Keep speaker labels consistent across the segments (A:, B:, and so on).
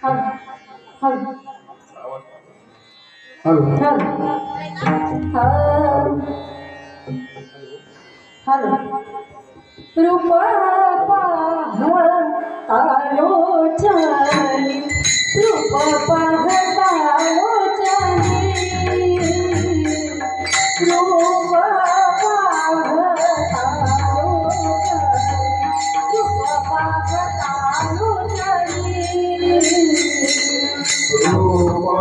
A: हल हल
B: हॅलो
A: हल हल रूप पाहतालोचनी रूप पाहतालोचनी रूप पाहतालोचनी रूप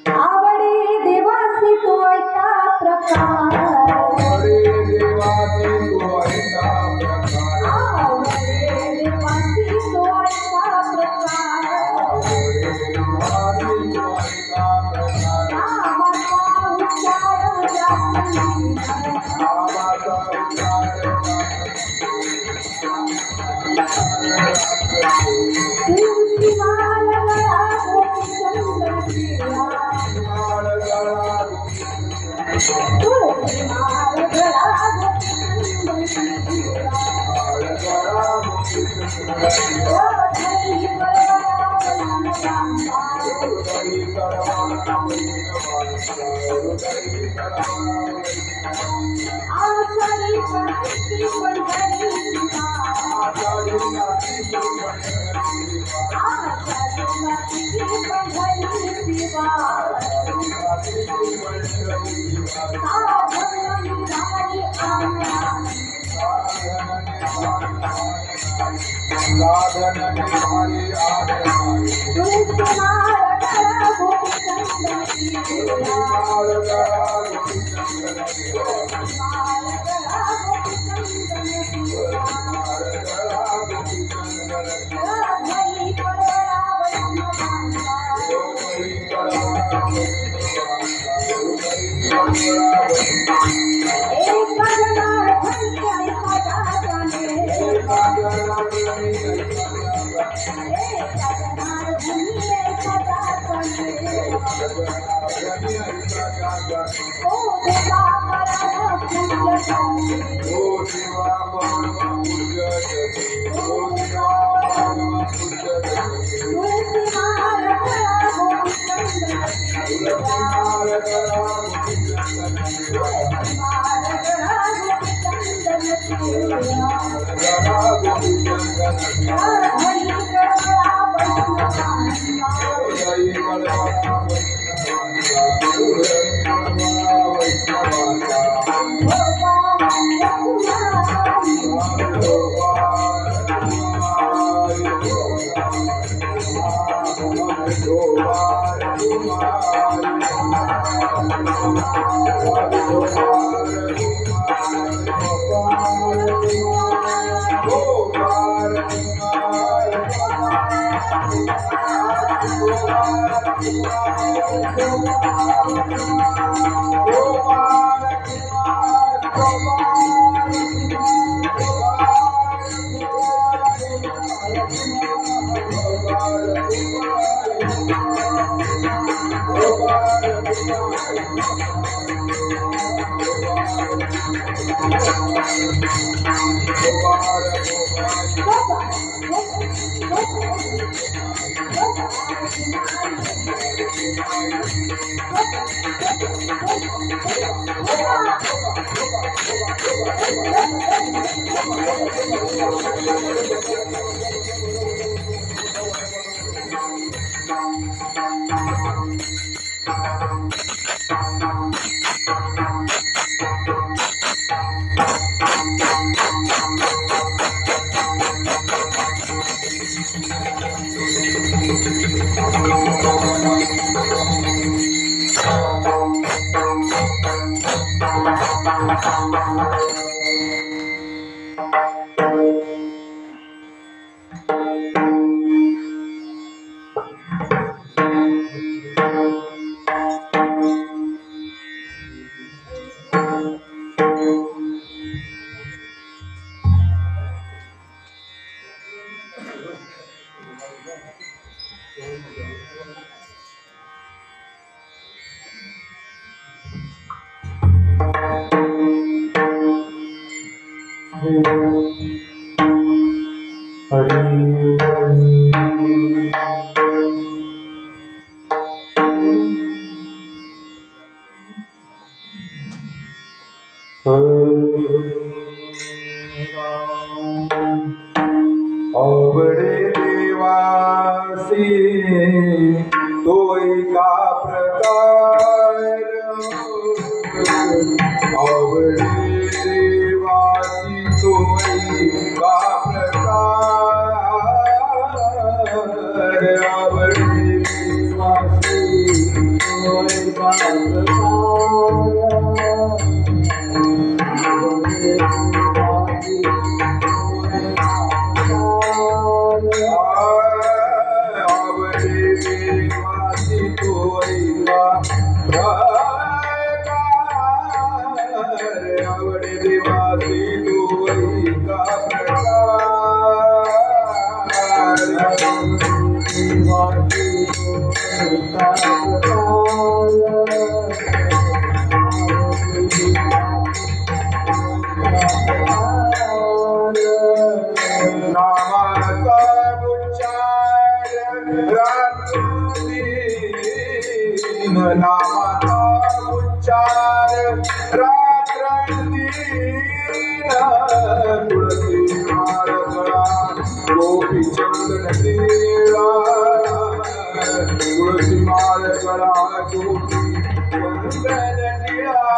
A: आवडे देवासी तो ऐका प्रकार आवडे देवासी तो ऐका
B: अवडे देवासी तोय का प्रकार अवडे देवासी तोय का प्रकार अवडे देवासी तोय का नामाचा उच्चार रात्रंदिन तुळसी माळ गळा गोपी चंदन टिळा तुळसी माळ गळा गोपी चंदन टिळा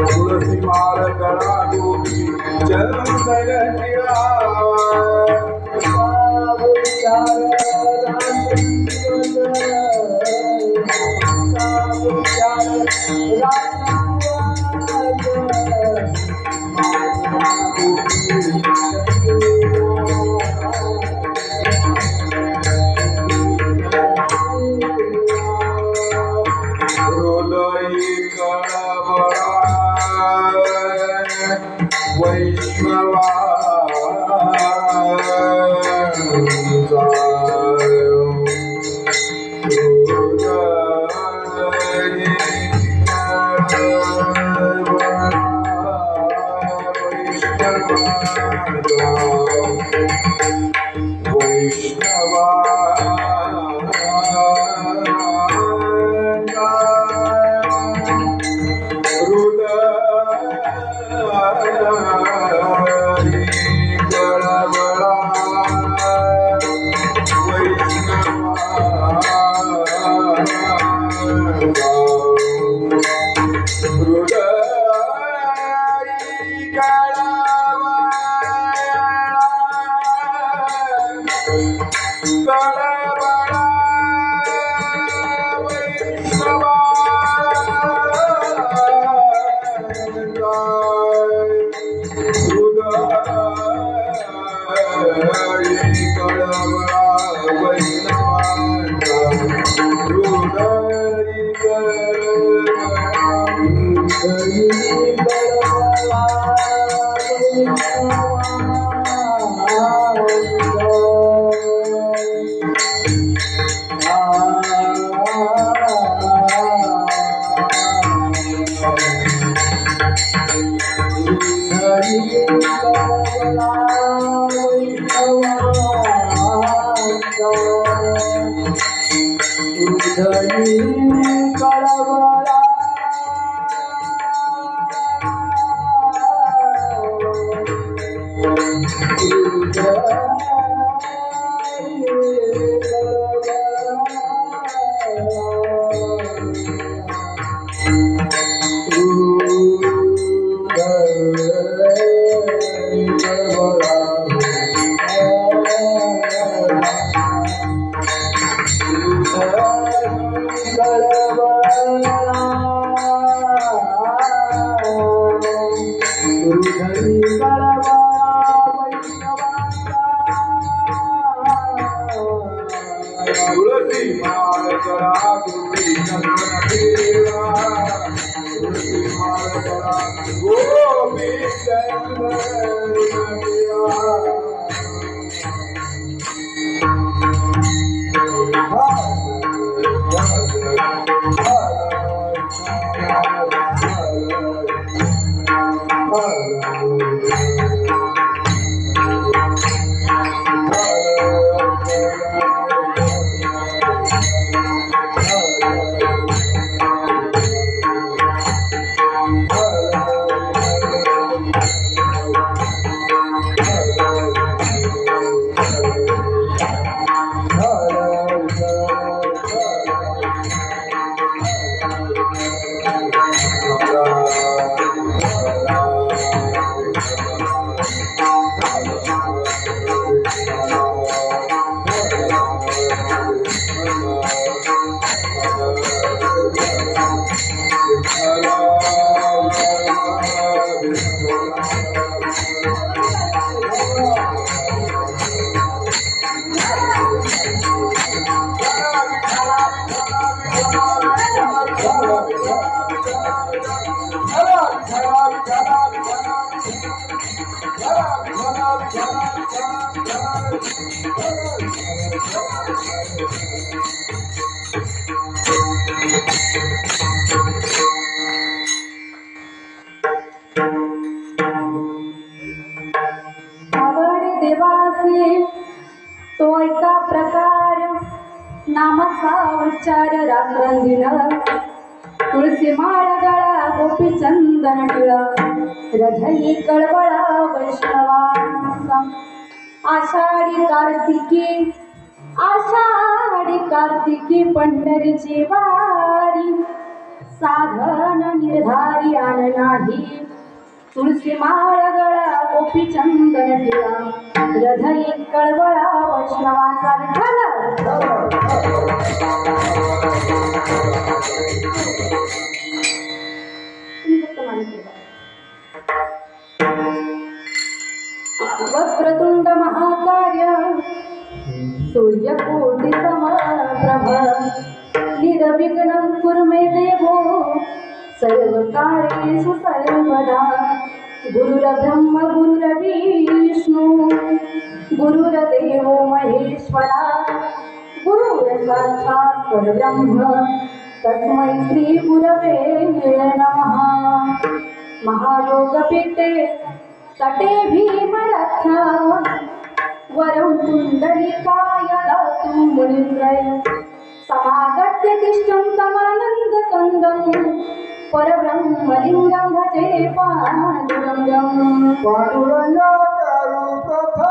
B: तुलसी माळ गळा गोपी चंदन टिळा वैष्णवा
A: तो एका प्रकार नामाचा उच्चार रात्रंदिन तुळसी माळ गळा गोपी चंदन टिळा हृदयी कळवळा वैष्णवांचा आषाढी कार्तिकी पंढरीची वारी साधन निर्धारी आन नाही तुळसी माळ गळा गोपी चंदन टिळा हृदयी कळवळा वैष्णवांचा वक्रतुंड महाकाय सूर्यकोटि समप्रभ निर्विघ्नं कुरु मे देवो सर्वकार्येषु सर्वदा गुरुर्ब्रह्मा गुरुर्विष्णु गुरुर्देवो महेश्वरा गुरुर्साक्षात् परब्रह्म तस्मै श्री गुरवे नमः। महायोगपीठे तटे भीमरथा वरं पुण्डरीकाय दातु मुनित्रय समागत्य तिष्ठं तमानन्दकन्दं परब्रह्मलिङ्गं भजे पाण्डुरङ्गं
B: पांडुरंगाचारु प्रथम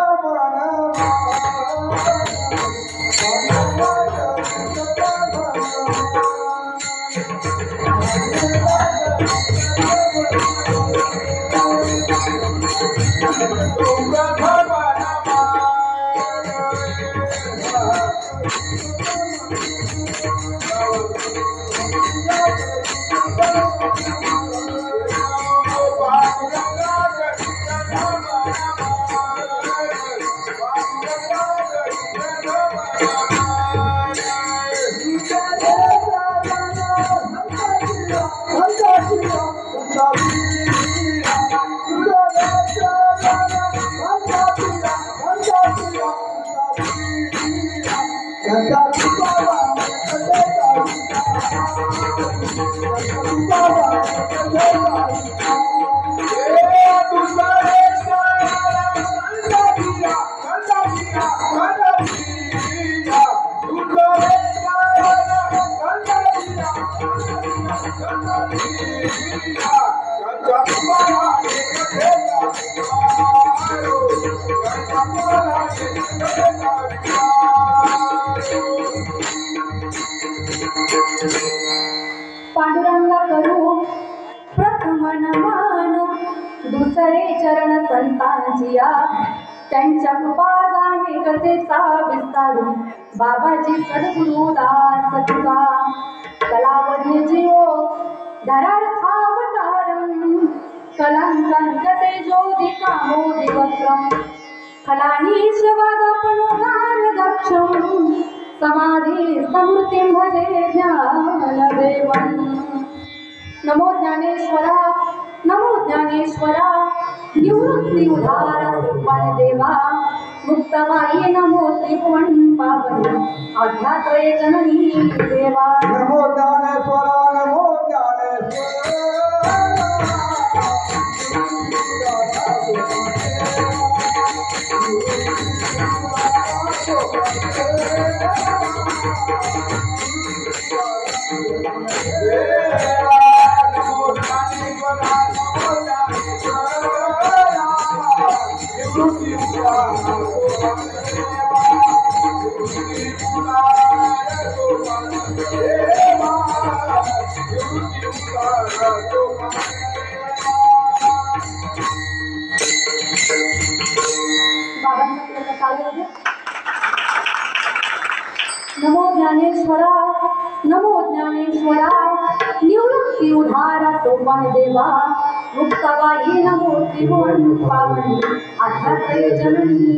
B: त्यांचा तुकारा कसे
A: पांडुरंगा करू प्रथम नमन दुसरे चरण संतांचिया त्यांच्या कृपा गाणे कथेचा विस्तारू बाबाजी सद्गुरु दास तुका कलावन्य जीवो धरार्थावतारं कलांकते ज्योतिका मोदी वक्त्रम फलानीश वादपणोगार दक्षं समाधी समृद्धिं भजे ज्ञानदेवं नमो ज्ञानेश्वरा निवृत्ति उधार सोपान देवा मुक्तमाई नमो त्रिभुवन पावनी आध्यात्रय जननी देवा
B: नमो ज्ञानेश्वरा
A: नमो ज्ञानेश्वरा निवृत्ति उधारा सोपान देवा मुक्ताबाई नमो त्रिभुवन पावनी आध्यात्मय जननी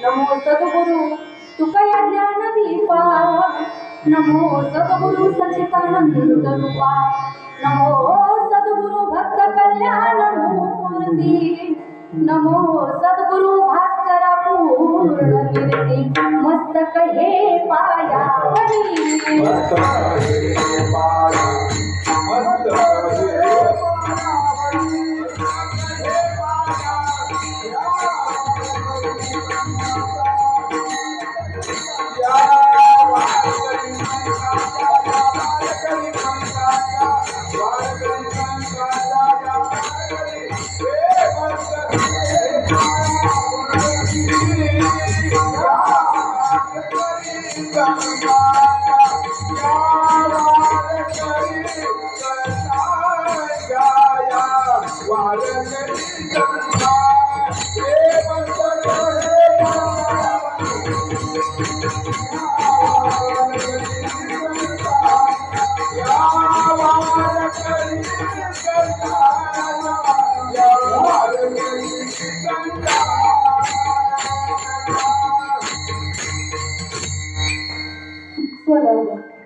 A: नमो सद्गुरु तुकया ज्ञान दीपा नमो सद्गुरु सच्चिदानंद रूपा नमो सद्गुरु भक्त कल्याण मूर्ती नमो सद्गुरु भास्करा पूर्ण कीर्ती मस्तक हे पायावरी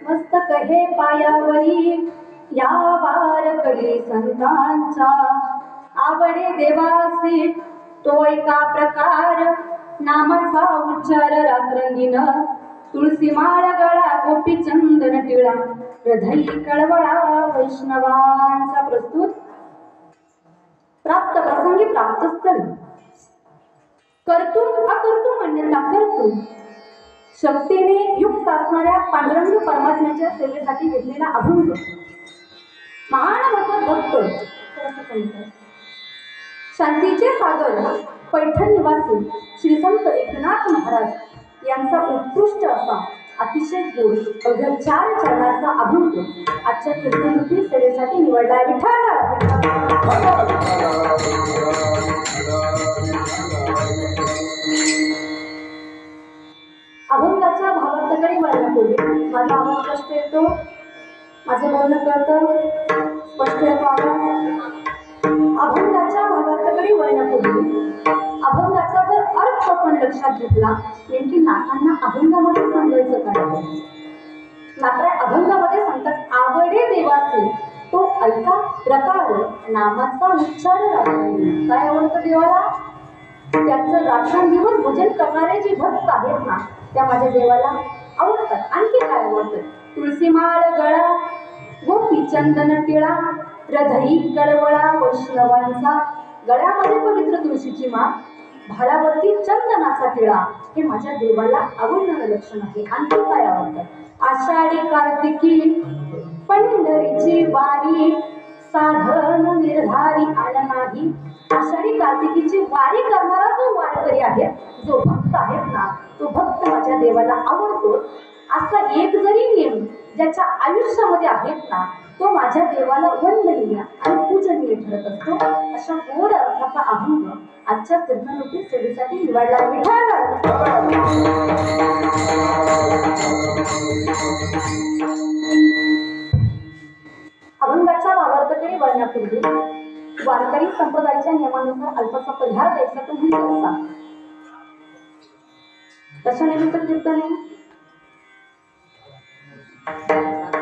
A: मस्तक हे पायावरी या वारकरी संतांचा आवडे देवासी तो एका प्रकार नामाचा उच्चार रात्रंगीन तुळसी माळ गळा गोपी चंदन टिळा हृदय कळवळा वैष्णवांचा प्रस्तुत प्राप्त प्रसंगी प्राप्त स्थळी कर्तुम अकर्तुम अन्यथा कर्तुम शक्तीने युक्त असणाऱ्या पांडुरंग परमात्म्याच्या सेवेसाठी घेतलेला अभंग महान भक्त शांतीचे सागर पैठण निवासी श्री संत एकनाथ महाराज यांचा उत्कृष्ट असा अतिशय गोड अवघ्या 4 चरणाचा अभंग आजच्या कीर्तनरूपी सेवेसाठी निवडला विठ्ठल अभंगाच्या भावार्थाकडे वळण्यापूर्वी माझा आवाज स्पष्ट येतो, माझं बोलणं कळतं, स्पष्ट येतो आवाज. अभंगाच्या भावार्थाकडे वळण्यापूर्वी अभंगाचा जर अर्थ आपण लक्षात घेतला, नेमकी नाथांना अभंगामध्ये समजायचं काय, मात्र अभंगामध्ये सांगतात आवडे देवाचे तो ऐका प्रकार नामाचा उच्चार राहतो. काय आवडतं देवाला? त्याचं रात्रंदिवस भजन करणारे जे भक्त आहेत ना, त्या माझ्या देवाला आवडतात. आणखी काय आवडतं? तुळशीमाळ गळा, गोपी चंदन टिळा, हृदयी कळवळा वैष्णवांचा, गळ्यामध्ये पवित्र तुळशीची माळ, भालावरती चंदनाचा टिळा, हे माझ्या देवाला आवडणारं लक्षण आहे. आणखी काय आवडतं? आषाढी कार्तिकी पंढरीची वारी, साधन निर्धारी आला नाही. आषाढी कार्तिकीची वारी करणारा जो वारकरी आहे, जो भक्त आहेत ना, तो भक्त माझ्या देवाला आवडतो. असा एक जरी नियम ज्याच्या आयुष्यामध्ये आहेत ना, तो माझ्या देवाला वंदनीय आणि पूजनीय ठरत असतो. अशा गोड अर्थाचा अभंग आजच्या कीर्तनरूपी सेवेसाठी निवडला. विठाला अभंगाच्या भावार्थाकडे वळण्यापूर्वी वारकरी संप्रदायाच्या नियमानुसार अल्पसा परिहार द्यायचा तो म्हणजे असा. कशा निमित्त कीर्तन आहे?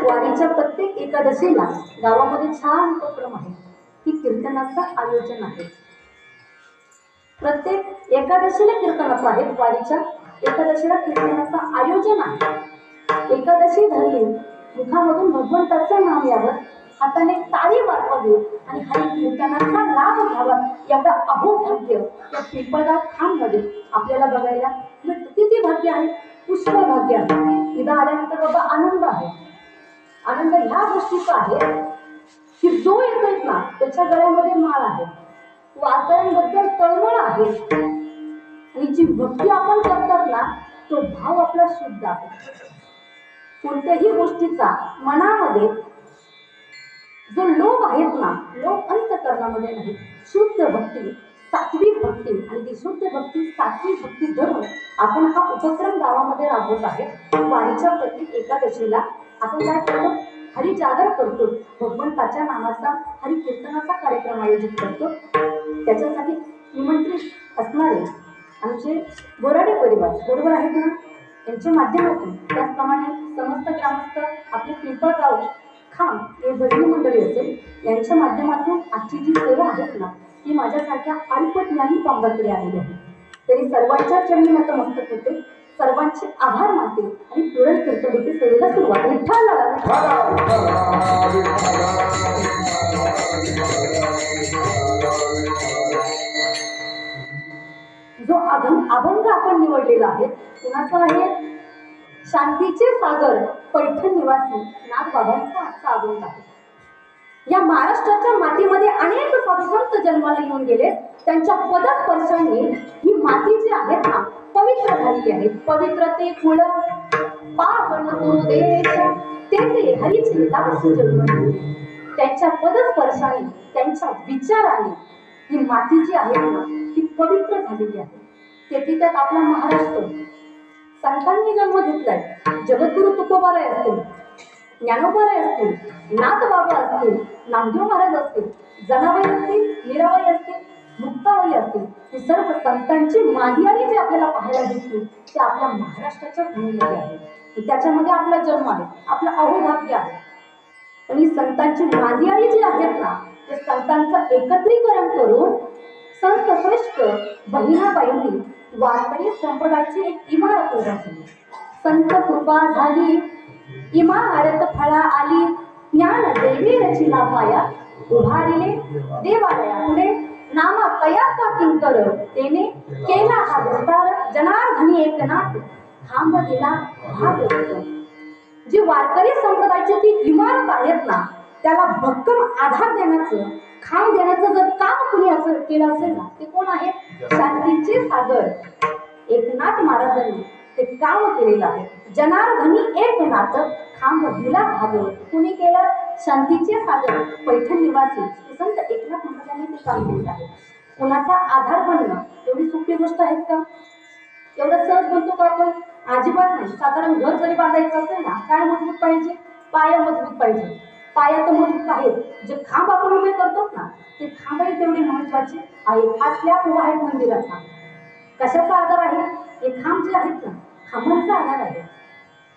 A: वारीच्या प्रत्येक एकादशीला गावामध्ये छान उपक्रम आहे की कीर्तनाचं आयोजन आहे. प्रत्येक एकादशीला कीर्तनाचं आहे. वारीच्या एकादशीला कीर्तनाचं आयोजन आहे. एकादशी धरली, मुखामधून भगवंताचं नाम यावं, हाताने टाळी वाजवावी आणि हरी कीर्तनाचा लाभ घ्यावा, एवढा अहोभाग्य त्या पिंपळगाव खानमध्ये आपल्याला बघायला मिळतं. किती भाग्य आहे, पुष्कळ भाग्य आहे. इथं आल्यानंतर बाबा आनंद आहे. आनंद ह्या गोष्टीचा आहे की जो येतोय ना, त्याच्या गळ्यामध्ये माळ आहे, वारकऱ्यांबद्दल तळमळ आहे, आणि जी भक्ती आपण करतात ना, तो भाव आपला शुद्ध आहे. कोणत्याही गोष्टीचा मनामध्ये जो लोभ आहेत ना, लोभ अंतःकरणामध्ये नाही. शुद्ध भक्ती, सात्विक भक्ती, आणि ती शुद्ध भक्ती, सात्विक भक्ती धरून आपण हा उपक्रम गावामध्ये राबवत आहे. वारीच्या प्रत्येक एकादशीला आपण काय करतो? हरी जागर करतो, भगवंताच्या नामाचा हरी कीर्तनाचा कार्यक्रम आयोजित करतो. त्याच्यासाठी निमंत्रित असणारे आमचे बोराडे परिवार बरोबर आहेत ना, यांच्या माध्यमातून, त्याचप्रमाणे समस्त ग्रामस्थ आपले पिंपळगाव खाम हे भजनी मंडळी असेल, यांच्या माध्यमातून आजची जी सेवा आहेत ना, ती माझ्यासारख्या अल्प ज्ञानी पांगाकडे आलेली आहे. तरी सर्वांच्या चरणी नतमस्तक होते, सर्वांचे आभार मानते आणि तुरंत कीर्तनरूपी सेवेला सुरुवात. विठ्ठल जो अभंग आपण निवडलेला आहे, कुणाचा आहे? शांतीचे सागर पैठण निवासी नाथ बाबांचा आजचा अभंग आहे. या महाराष्ट्राच्या मातीमध्ये अनेक साधुसंत जन्माला येऊन गेले. त्यांच्या पदस्पर्शाने ही माती जी आहे ना, पवित्र झालेली आहे. पवित्रते कुळ पावन तो देश, तेथे हरीचे दास जन्मले. त्यांच्या पदस्पर्शाने, त्यांच्या विचाराने ही माती जी आहे ना, ती पवित्र झालेली आहे. तेथे त्यात आपला महाराष्ट्र संतांनी जन्म घेतलाय. जगद्गुरु तुकोबाराय असतील, ज्ञानोबाराय असतील, नाथबाबा असतील, नामदेव महाराज असतील, जनाबाई असतील, मीराबाई असतील, मुक्ताबाई असतील, ही सर्व संतांची मांदियाळी जी आपल्याला पाहायला दिसते, ते आपल्या महाराष्ट्राच्या भूमीमध्ये आहे. त्याच्यामध्ये आपला जन्म आहे, आपलं अहोभाग्य आहे. आणि संतांची मांदियाळी जी आहेत ना, ते संतांचं एकत्रीकरण करून संत श्रेष्ठ बहिणाबाईंनी वारकरी संप्रदायाची एक इमारत उभा केली. संत कृपा झाली, इमारत फळा आली, ज्ञान देवी रचिला पाया, उभारिले देवालया पुढे नामा कयाचा किंकर, तेने केला हा विस्तार, जनार्दनी एकनाथ खांब दिला भागवत. जी वारकरी संप्रदायाची ती इमारत आहेत ना, त्याला भक्कम आधार देण्याचं, खांब देण्याचं जर काम कुणी असं केलं असेल ना, ते कोण आहे? शांतीचे सागर एकनाथ महाराजांनी ते काम केलेलं आहे. जनार्दनी एकनाथ खांब दिला भागवत. कुणी केलं? शांतीचे सागर पैठण निवासी संत एकनाथ महाराजांनी ते काम केलेलं आहे. कोणाचा आधार बनणं एवढी सोपी गोष्ट आहे का? एवढं सहज बनतो का आपण? अजिबात नाही. साधारण घर जरी बांधायचं असेल ना, काय मजबूत पाहिजे? पाया मजबूत पाहिजे. पाया तर मजबूत आहेत, जे खांब आपण उभे करतो ना, ते खांबही तेवढे महत्वाचे आहेत. हा स्लॅब उभा आहे मंदिराचा, कशाचा आधार आहे? हे खांब जे आहेत ना, खांबांचा आधार आहे.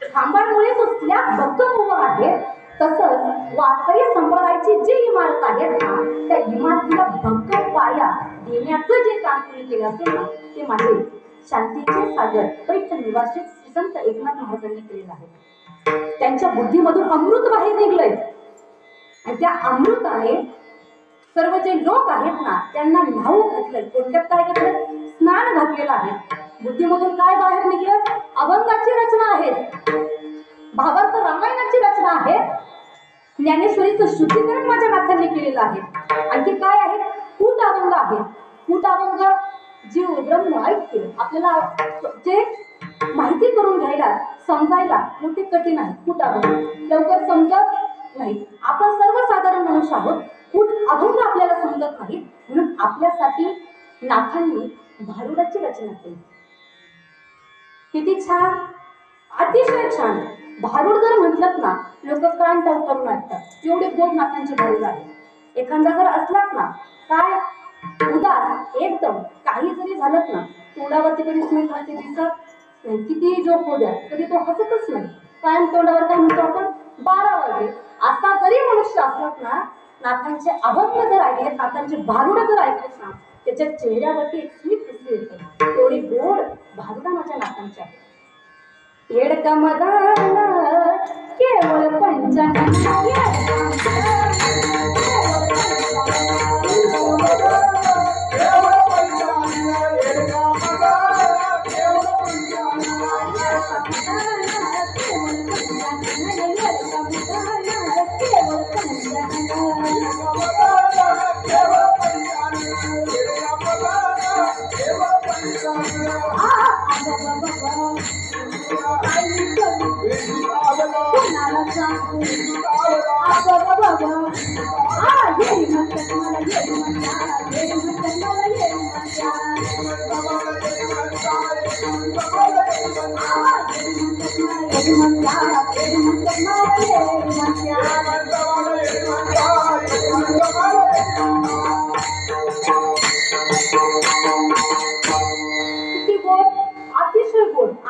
A: खांबांमुळे तो स्लॅब भक्कम उभा आहे. तसंच वारकरी संप्रदायाची जी इमारत आहेत ना, त्या इमारतीला भक्कम पाया देण्याचं जे काम तुम्ही केलं असेल ना, ते माझे शांतीचे सागर पैठण निवासी श्री संत एकनाथ महाराजांनी केलेलं आहे. त्यांच्या बुद्धीमधून अमृत बाहेर निघलंय आणि त्या अमृताने सर्व जे लोक आहेत ना त्यांना न्हाऊ घातलंय. कोणत्यात काय घातलंय? स्नान घातलेलं आहे. बुद्धीमधून काय बाहेर निघलं? अभंगाची रचना आहे, भावार्थ रामायणाची रचना आहे, ज्ञानेश्वरीचं शुद्धीकरण माझ्या नाथांनी केलेलं आहे. आणखी काय आहे? कूट अभंग आहे. कूट अभंग जीव ब्रह्म ऐक्य आपल्याला जे माहिती करून घ्यायला समजायला मोठी कठीण आहे. कूट अभंग लवकर समजत नाही. आपण सर्वसाधारण मनुष्य आहोत. कूट अभंग आपल्याला समजत नाही, म्हणून आपल्यासाठी नाथांनी भारुडाची रचना केली. किती छान, अतिशय छान. भारुड जर म्हटलं ना लोक कान टवटवून वाटतात, एवढे गोड नाथांचे भारुड आहे. एखादा जर असलात ना काय उदास एकदम काही जरी झालं ना तोंडावरती कधी स्मित हास्य दिसत नाही. किती जोक होऊ द्या कधी तो हसतच नाही. कायम तोंडावर काय म्हणतो आपण? 12 वाजले. असा जरी मनुष्य असलात ना, नाथांचे अभंग जर ऐकले, नाथांचे भारुड जर ऐकलेत ना, त्याच्या चेहऱ्यावरती एक स्मित हास्य येतं. एवढी गोड भारुड माझ्या नाथांची आहे. येडका मदान केवळ पंचांग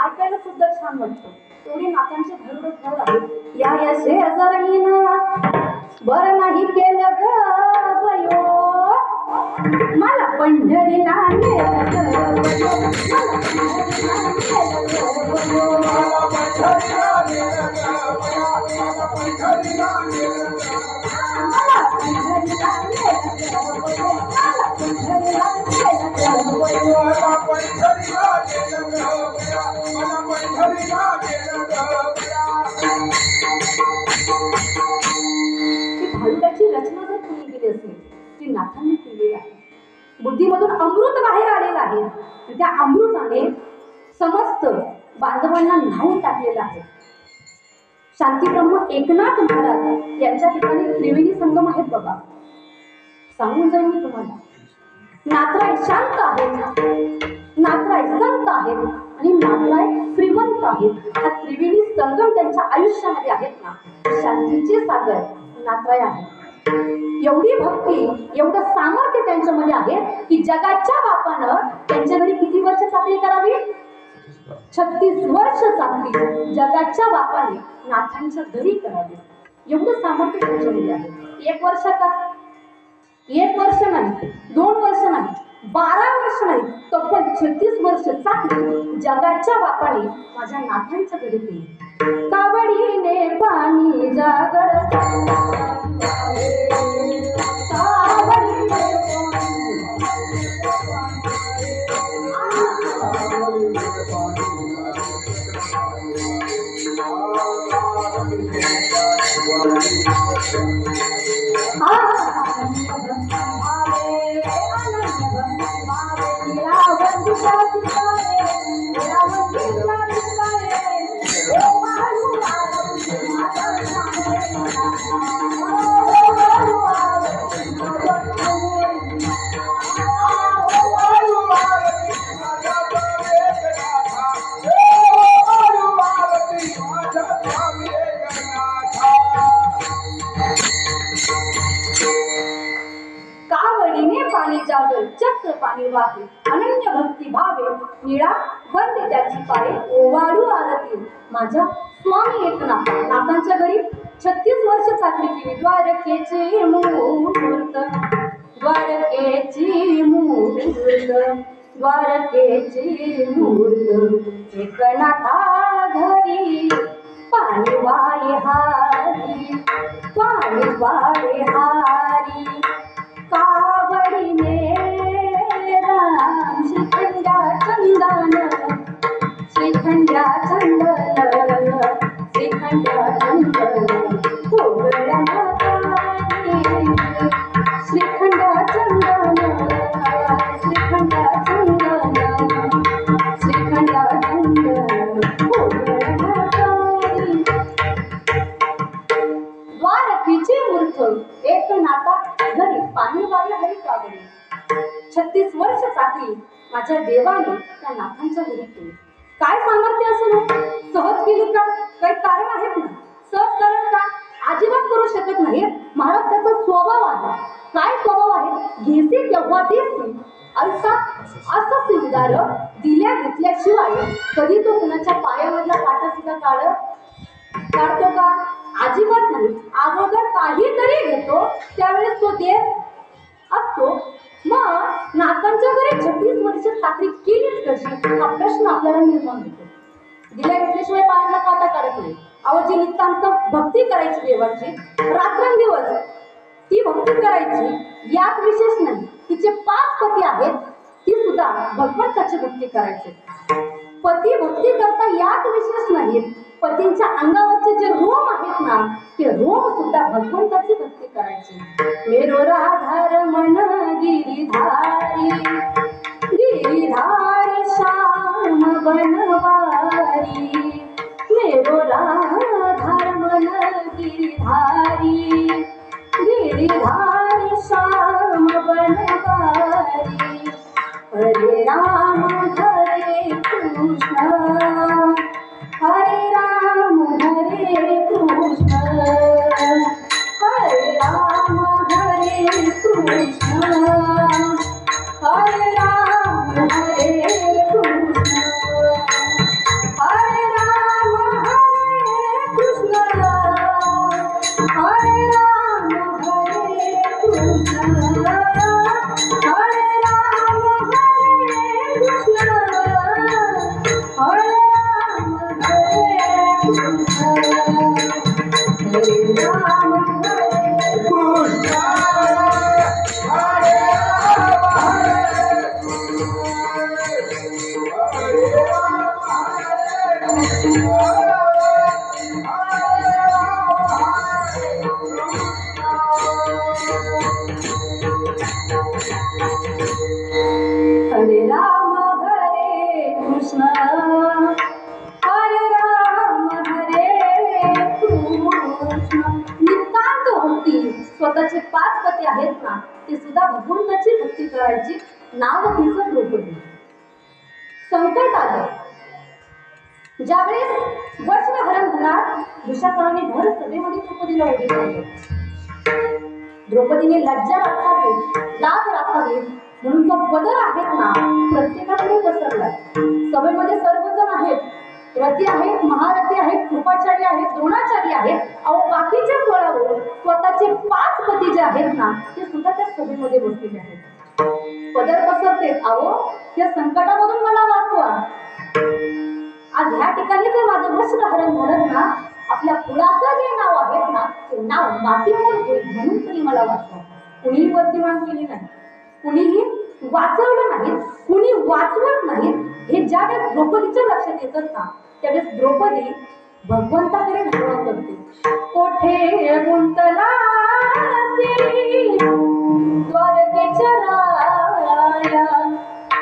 A: ऐकायला सुद्धा छान वाटतं. एवढे नाथांचे भारुड भाव आहेत. या शेजारीनं बरं नाही केलं ग बयो, मला पंढरीला भारुडाची रचना जर तुम्ही केली असेल ती नाथांनी केलेली आहे. बुद्धीमधून अमृत बाहेर आलेलं आहे. त्या अमृताने समस्त बांधवांना न्हावून टाकलेलं आहे. शांतीब्रह्म एकनाथ महाराज यांच्या ठिकाणी त्रिवेणी संगम आहेत बघा. सांगून जाईन मी तुम्हाला. नाथराय शांत आहेत, नाथराय संत आहेत आणि नाथराय श्रीमंत आहेत. हा त्रिवेणी संगम त्यांच्या आयुष्यामध्ये आहेत ना, शांतीचे सागर नाथराय आहे. एवढी भक्ती, एवढं सामर्थ्य त्यांच्यामध्ये आहे की जगाच्या बापानं त्यांच्या घरी किती वर्ष चाकरी करावी? 36 वर्ष चाकरी जगाच्या बापाने नाथांच्या घरी करावी. एवढं सामर्थ्य त्यांच्यामध्ये आहे. 1 वर्ष का? 1 वर्ष नाही, 2 वर्ष नाही, 12 वर्ष नाही, तब्बल 36 वर्ष चाकरी जगाच्या बापाने माझ्या नाथांच्या घरी केली. कावडीने पाणी जागर चक्र पाणी वाहे अनन्य भक्ती भावे निळा वंदे त्याची पाये ओवाळू आरती. माझ्या स्वामी एकनाथ नाथांच्या घरी 36 वर्ष चाकरी केली. द्वारकेची मुहूर्त, द्वारकेची मुहूर्त, द्वारकेची मुहूर्त, एकनाथा घरी पाणी वारे हारी, पाणी वारे हारी. कावडीने राम श्रीखंड्या चंदन, श्रीखंड्या चंदन, श्रीखंड्या चंदन, श्रीखंड्या चंदन, श्रीखंड्या चंदन, श्रीखंड्या चंदन. द्वारकेची मूर्त एकनाथा घरी पाणी वाढलं हरी कावडी. 36 वर्ष चाकरी माझ्या देवाने त्या नाथांच्या घरी केली. काय सामर्थ्य असं ना, सहज केली का? काही कारण आहेत ना? सहज कारण का? अजिबात करू शकत नाही. महाराज त्याचा स्वभाव आहे. काय स्वभाव आहे? घेसी तेव्हा देसी, ऐसा असं सिंगार दिल्या घेतल्याशिवाय कधी तो कुणाच्या पायामधला काटा सुद्धा काढतो का? अजिबात नाही. अगोदर काहीतरी घेतो त्यावेळेस तो देत असतो. मग नाथांच्या घरी 36 वर्ष चाकरी केलीच कशी हा प्रश्न आपल्याला निर्माण होतो. दिल्या घेतल्याशिवाय पायाला काटा काढत नाही. अहो जी नितांत भक्ती करायची देवाची रात्रंदिवस ती भक्ती करायची यात विशेष नाही. तिचे 5 पती आहेत, ती सुद्धा भगवंताची भक्ती करायची. पती भक्ती करता यात विशेष नाहीत. पतींच्या अंगावरचे जे रोम आहेत ना ते रोम सुद्धा भगवंताची भक्ती करायची. मेरो राधा मन गिरिधारी, गिरिधारी श्याम बनवारी, मेरो राधा मन गिरिधारी, गिरिधारी श्याम बनवारी. हरे राम हरे कृष्ण, हरे राम हरे कृष्ण, हरे राम हरे कृष्ण, हरे राम हरे कृष्ण, हरे राम हरे कृष्ण, हरे राम हरे कृष्ण, हरे राम हरे कृष्ण, हरे राम हरे कृष्ण, हरे राम हरे
B: कृष्ण हरे राम हरे
A: हरे राम हरे कृष्ण, हरे राम हरे कृष्ण. नितांत भक्ती स्वतःचे 5 पती आहेत ना ते सुद्धा भगवंताची भक्ती करायची. नाव तिचं द्रौपदी. संकट आलं ज्यावेळेस वज्रहरण होणार दुशासनाने भर सभेमध्ये द्रौपदीला उभी केली. द्रौपदीने लज्जा राखावी, लाज राखावी म्हणून जो पदर आहेत ना प्रत्येकाकडे पसरलाय. सभेमध्ये सर्वजण आहेत, रती आहेत, महारथी आहेत, कृपाचार्य आहेत, द्रोणाचार्य आहेत. अहो बाकीच्या सोळावर स्वतःचे 5 पती जे आहेत ना ते सुद्धा त्या सभेमध्ये बसलेले आहेत. पदर पसरते. अहो या संकटामधून मला वाचवा. आज ह्या ठिकाणी जर माझं वस्त्रहरण झालं ना आपल्या कुळाचं जे नाव आहे ना ते नाव मातीमोल होईल म्हणून तरी मला वाचवा. कुणीही वर्तमान केली नाही, कुणीही वाचवलं नाही, कुणी वाचवत नाही. हे ज्यावेळेस द्रौपदीच्या लक्षात येतात ना त्यावेळेस द्रौपदी भगवंताकडे धावा करते. कोठे गुंतला द्वारकेच्या राया,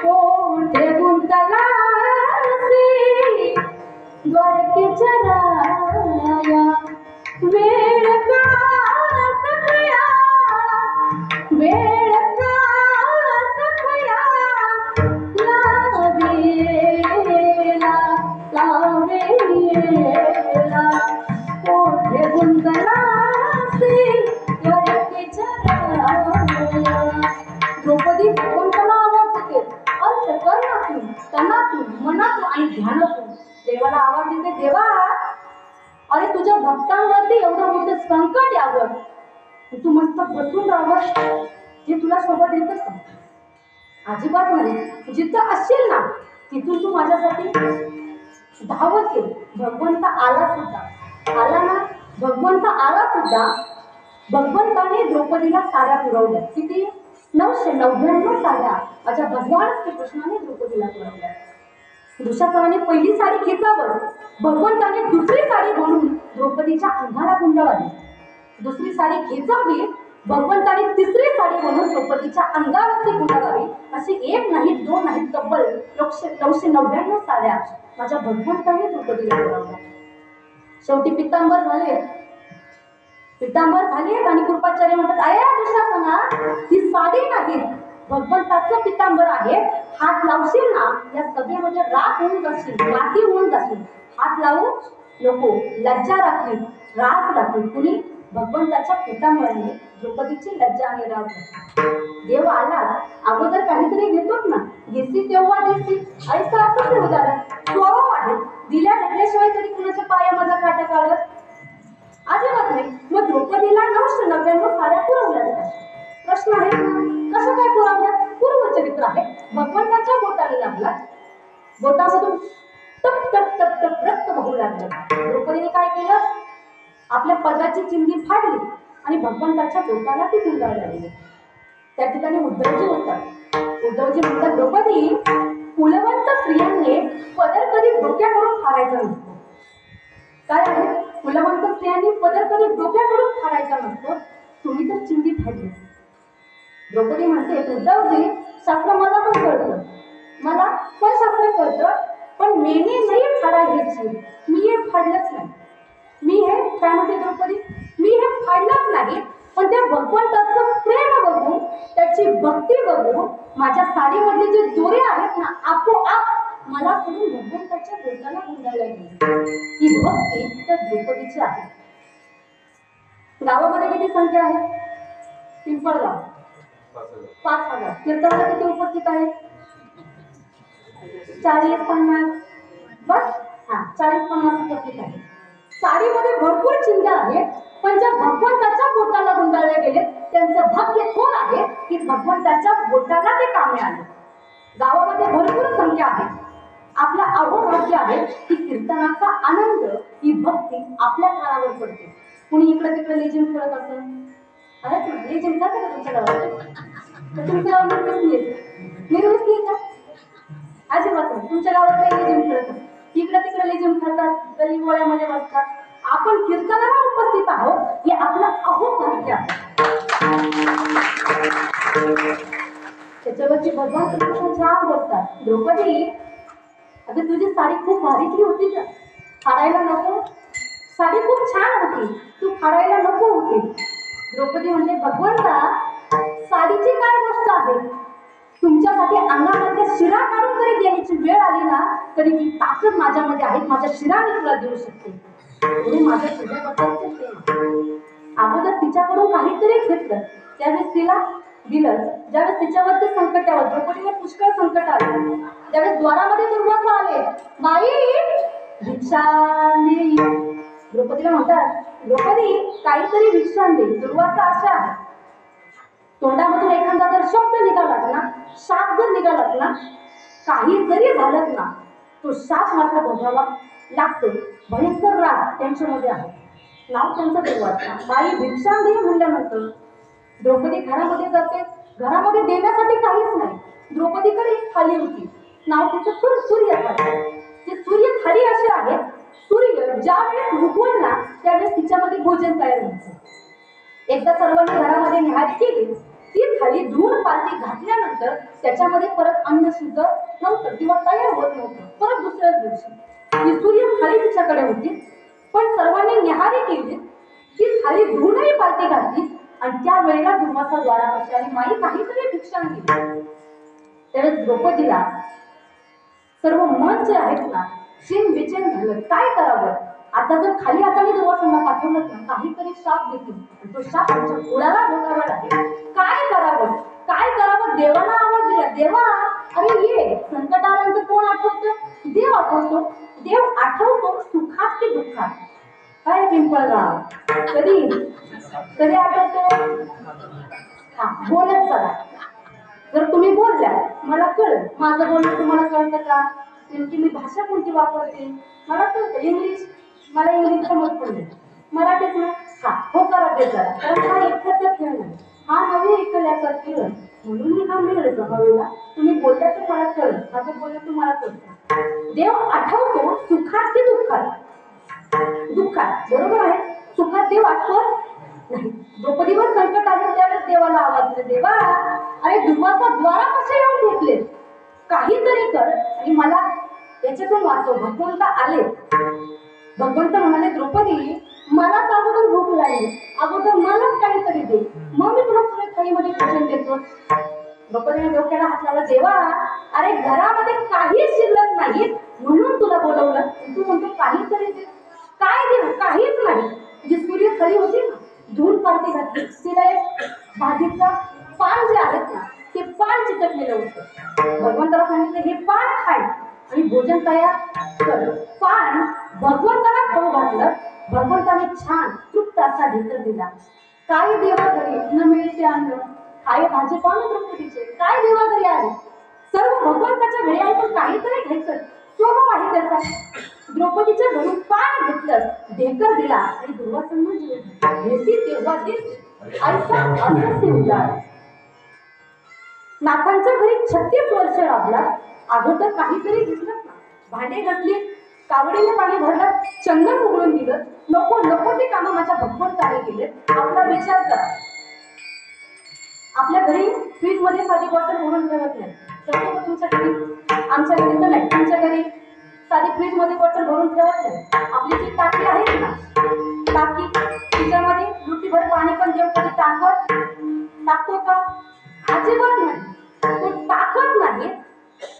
A: कोठे गुंतला द्वारकेच्या राया, वेळ का सखया, वेळ का सखया, लावेला लावेला, कोठे गुंतला द्वारकेच्या राया. द्रौपदी भगवंताला आवाज देते अंतःकरणातून, तनातून, मनातून आणि ध्यानातून देवाला आवाज देते. देवा अरे तुझ्या भक्तांवरती एवढं मोठं संकट यावं, तू मस्त बसून राहावं हे तुला सोबत येतच का? अजिबात नाही. जिथं असशील ना तिथून तू माझ्यासाठी धावत ये. भगवंत आला सुद्धा, आला ना, भगवंत आला सुद्धा. भगवंताने द्रौपदीला साड्या पुरवल्या. किती? 999 साड्या माझ्या भगवान श्रीकृष्णाने द्रौपदीला पुरवल्या. दुशासनाने पहिली साडी खेचावर, भगवंताने दुसरी साडी म्हणून द्रौपदीच्या अंगाला गुंडाळली. दुसरी साडी खेचावी, भगवंताने तिसरी साडी म्हणून द्रौपदीच्या अंगावरती गुंडाळावी. अशी एक नाही, दोन नाही, तब्बल 999 साड्या माझ्या भगवंताने द्रौपदीला पुरवल्या. शेवटी पितांबर झाले. पितांबर झाले आणि कृपाचार्य म्हणतात, अरे दुशासना, ही साडी नाही, भगवंताचं पितांबर आहे. हात लावशील ना या सगळ्यामध्ये राख होऊन जाशील, माती होऊन जाशील. हात लावू नको, लज्जा राखली, राख राखली. कुणी? भगवंताच्या पितांबराने द्रौपदीची लज्जा आणि राख राखली. देव आला अगोदर काहीतरी घेतोच ना, घेसी तेव्हा देसी, ऐसा असं ते उदाहरण स्वभाव आहे. दिल्या ढकल्याशिवाय तरी कुणाच्या पायामधला काटा काढत अजिबात नाही. मग द्रौपदीला 999 साड्या पुरवल्या जातात. प्रश्न आहे, कसं काय पुरवल्या? पूर्वचरित्र आहे. भगवंताच्या बोटाला लागला, बोटामधून टप टप टप टप रक्त वाहू लागलं. द्रौपदीने काय केलं? आपल्या पदराची चिंधी फाडली आणि भगवंताच्या बोटाला ती गुंडाळली लागली. त्या ठिकाणी उद्धवजी होतात. उद्धवजी म्हणतात, द्रौपदी, कुलवंत स्त्रियांनी पदर कधी डोक्याकडून फाडायचा नसतो. काय आहे? कुलवंत स्त्रियांनी पदर कधी डोक्याकडून फाडायचा नसतो. तुम्ही तर चिंधी फाडली. द्रौपदी म्हणते, उद्धवजी, शास्त्र मला पण कळतं, मला पण शास्त्र कळतं, पण मेने नाही फाडायची. मी हे फाडलंच नाही. मी हे काय म्हणते द्रौपदी, मी हे फाडलंच नाही, पण त्या भगवंताचं प्रेम बघून, त्याची भक्ती बघून माझ्या साडीमधले जे दोरे आहेत ना, आपोआप मला सोडून भगवंताच्या बोटाला गुंडाळल्या गेली. ही भक्ती त्या द्रौपदीची आहे. गावामध्ये किती संख्या आहे? पिंपळगाव 5000. कीर्तनाला किती उपस्थित आहे? 40-50. बस, 40-50 उपस्थित आहे. साडीमध्ये भरपूर चिंध्या आहेत, पण ज्या भगवंताच्या बोटाला गुंडाळले गेले त्यांचं भाग्य थोर आहे की भगवंताच्या बोटाला ते कामे आले. गावामध्ये भरपूर संख्या आहे. आपला अहोभाग्य आहे की कीर्तनाचा आनंद, ही भक्ती आपल्या कानावर पडते. कुणी इकडे तिकडे लेझिम खेळत असेल, अरे लेझिम खेळते का तुमच्या गावात? तर तुमच्या गावात निर्मिती का? अजिबात नाही. तुमच्या गावात काही लेझिम खेळत, इकडे तिकडे लेझिम खेळतात, गली गोळ्यामध्ये बसतात. आपण कीर्तनाला उपस्थित आहोत हे आपलं अहोभाग्य आहे. त्याच्यावरची भगवान श्रीकृष्ण छान बोलतात, द्रौपदी, अगं तुझी साडी खूप भारीतली होती का? फाडायला नको? साडी खूप छान होती, तू फाडायला नको होती. द्रौपदी म्हणजे, भगवंता, साडीची काय गोष्ट आहे? तुमच्यासाठी अंगामधल्या शिरा काढून जरी देण्याची वेळ आली ना, तरी ती ताकद माझ्यामध्ये आहे, माझ्या शिराने तुला देऊ शकते. माझ्या तुझ्याबद्दलचे प्रेम. अगोदर तिच्याकडून काहीतरी घेतलं, त्यावेळेस तिला दिलं. ज्यावेळेस तिच्यावरती संकट आलं, द्रौपदीवर पुष्कळ संकट आलं, ज्यावेळेस द्वारामध्ये दुर्वासा आले, बाई भिक्षा दे. द्रौपदीला म्हणतात, द्रौपदी, काहीतरी भिक्षा दे. दुर्वासा अशा आहे, तोंडामधून एखादा जर शब्द निघालात ना, शाप जर निघालात ना, काही जरी झालं ना, तो शाप मात्र भोगावा लागतो. भयंकर राग त्यांच्यामध्ये आहे. नाव त्यांचं दुर्वासा. बाई भिक्षा दे म्हणल्यानंतर द्रौपदी घरामध्ये जाते. घरामध्ये देण्यासाठी काहीच नाही. द्रौपदीकडे एक थाली होती, नाव तिचं सूर्य थाली. ती सूर्य थाली अशी आहे, सूर्य ज्यावेळेस उगवल ना त्यावेळेस तिच्यामध्ये भोजन तयार व्हायचं. एकदा सर्वांनी घरामध्ये निहारी केली, ती थाली धुवून पालथी घातल्यानंतर त्याच्यामध्ये परत अन्न शिजत नव्हतं किंवा तयार होत नव्हतं. परत दुसऱ्याच दिवशी ती सूर्य थाली तिच्याकडे होती, पण सर्वांनी निहारी केली, ती थाली धुवूनही पालथी घातली आणि त्या वेळेला दुर्वासा द्वारापाशी आली, माई काहीतरी भिक्षा दिली. त्यावेळेस द्रौपदीला सर्व मन जे आहेत ना, चिन विचेन झालं. काय करावं? आता जर खाली हाताने दुर्वासांना पाठवलं ना, काहीतरी शाप देतील, तो शाप त्यांच्या डोळ्याला भोगावा लागेल. काय करावं? काय करावं? देवाला आवाज दिला, देवा, अरे ये. संकट आल्यानंतर कोण आठवतं? देव आठवतो. देव आठवतो सुखात की दुःखात. काय पिंपळगाव कधी कधी आठवतो हा बोलत चला जर तुम्ही बोलल्या मला कळलं माझं बोलणं तुम्हाला कळतं का नेमकी मी भाषा कोणती वापरते मला कळतं इंग्लिश मला इंग्लिश समज पडले मराठीत ना हा हो करा ते करा कारण हा एकट्याचा खेळ नाही हा नवीन एकल्याचा खेळ म्हणून मी हा मिळेल जमावेला तुम्ही बोलता तर मला कळलं माझं बोलणं तुम्हाला कळतं देव आठवतो सुखात की दुःखात दुःखात बरोबर आहे सुखात देव आठवत नाही द्रौपदीवर संकट आले त्यावेळेस देवाला आवाज दिला देवा अरे दुर्वासा द्वारा कसे येऊन घेतले काहीतरी कर आणि मला याच्यातून वाचव भगवंत आले भगवंत म्हणाले द्रौपदी मलाच अगोदर भूक लागली अगोदर मलाच काहीतरी दे मग मी तुला तुझ्या थाळीमध्ये भोजन देतो द्रौपदीने डोक्याला हात लावला देवा अरे घरामध्ये काही शिल्लक नाही म्हणून तुला बोलवलं तू म्हणतो काहीतरी दे काय देऊ काहीच नाही जी सूर्य खरी होती ना धूळ पालती घातली तिला एक भाजीचा पान जे आहेत ना ते पान चिकटलेलं होतं भगवंताला सांगितलं हे पान खाय आणि भोजन तयार कर पान भगवंताला खाऊ घातलं भगवंताने छान तृप्त असा ढेकर दिला काय देवा घरी न मिळते अन्न काय भाजीपान द्रौपदीचे काय देवा घरी आले सर्व भगवंताच्या घरी आहे पण काहीतरी घ्यायचं स्वभाव आहे त्याचा द्रौपदीच्या घरून पान घेतलं ढेकर दिला आणि दुर्वासन म्हणजे घेसी तेव्हा देस ऐसा असं सिवला नाथांच्या घरी 36 वर्ष राबला अगोदर काहीतरी घेतलं ना भांडे घातली कावडीने पाणी भरलं चंदन उघडून दिलं नको नको ते कामं माझ्या भगवंताने केले आपला विचार करा आपल्या घरी फ्रीज मध्ये साधी बॉटल भरून ठेवत नाही ठेवतो का तुमच्या घरी आमच्या घरी तर नाही तुमच्या घरी साधी फ्रीज मध्ये बॉटल भरून ठेवत नाही आपली जी टाकी आहे ना टाकी तिच्यामध्ये लुटीभर पाणी पण देऊ कधी टाकतो का अजिबात नाही तो टाकत नाही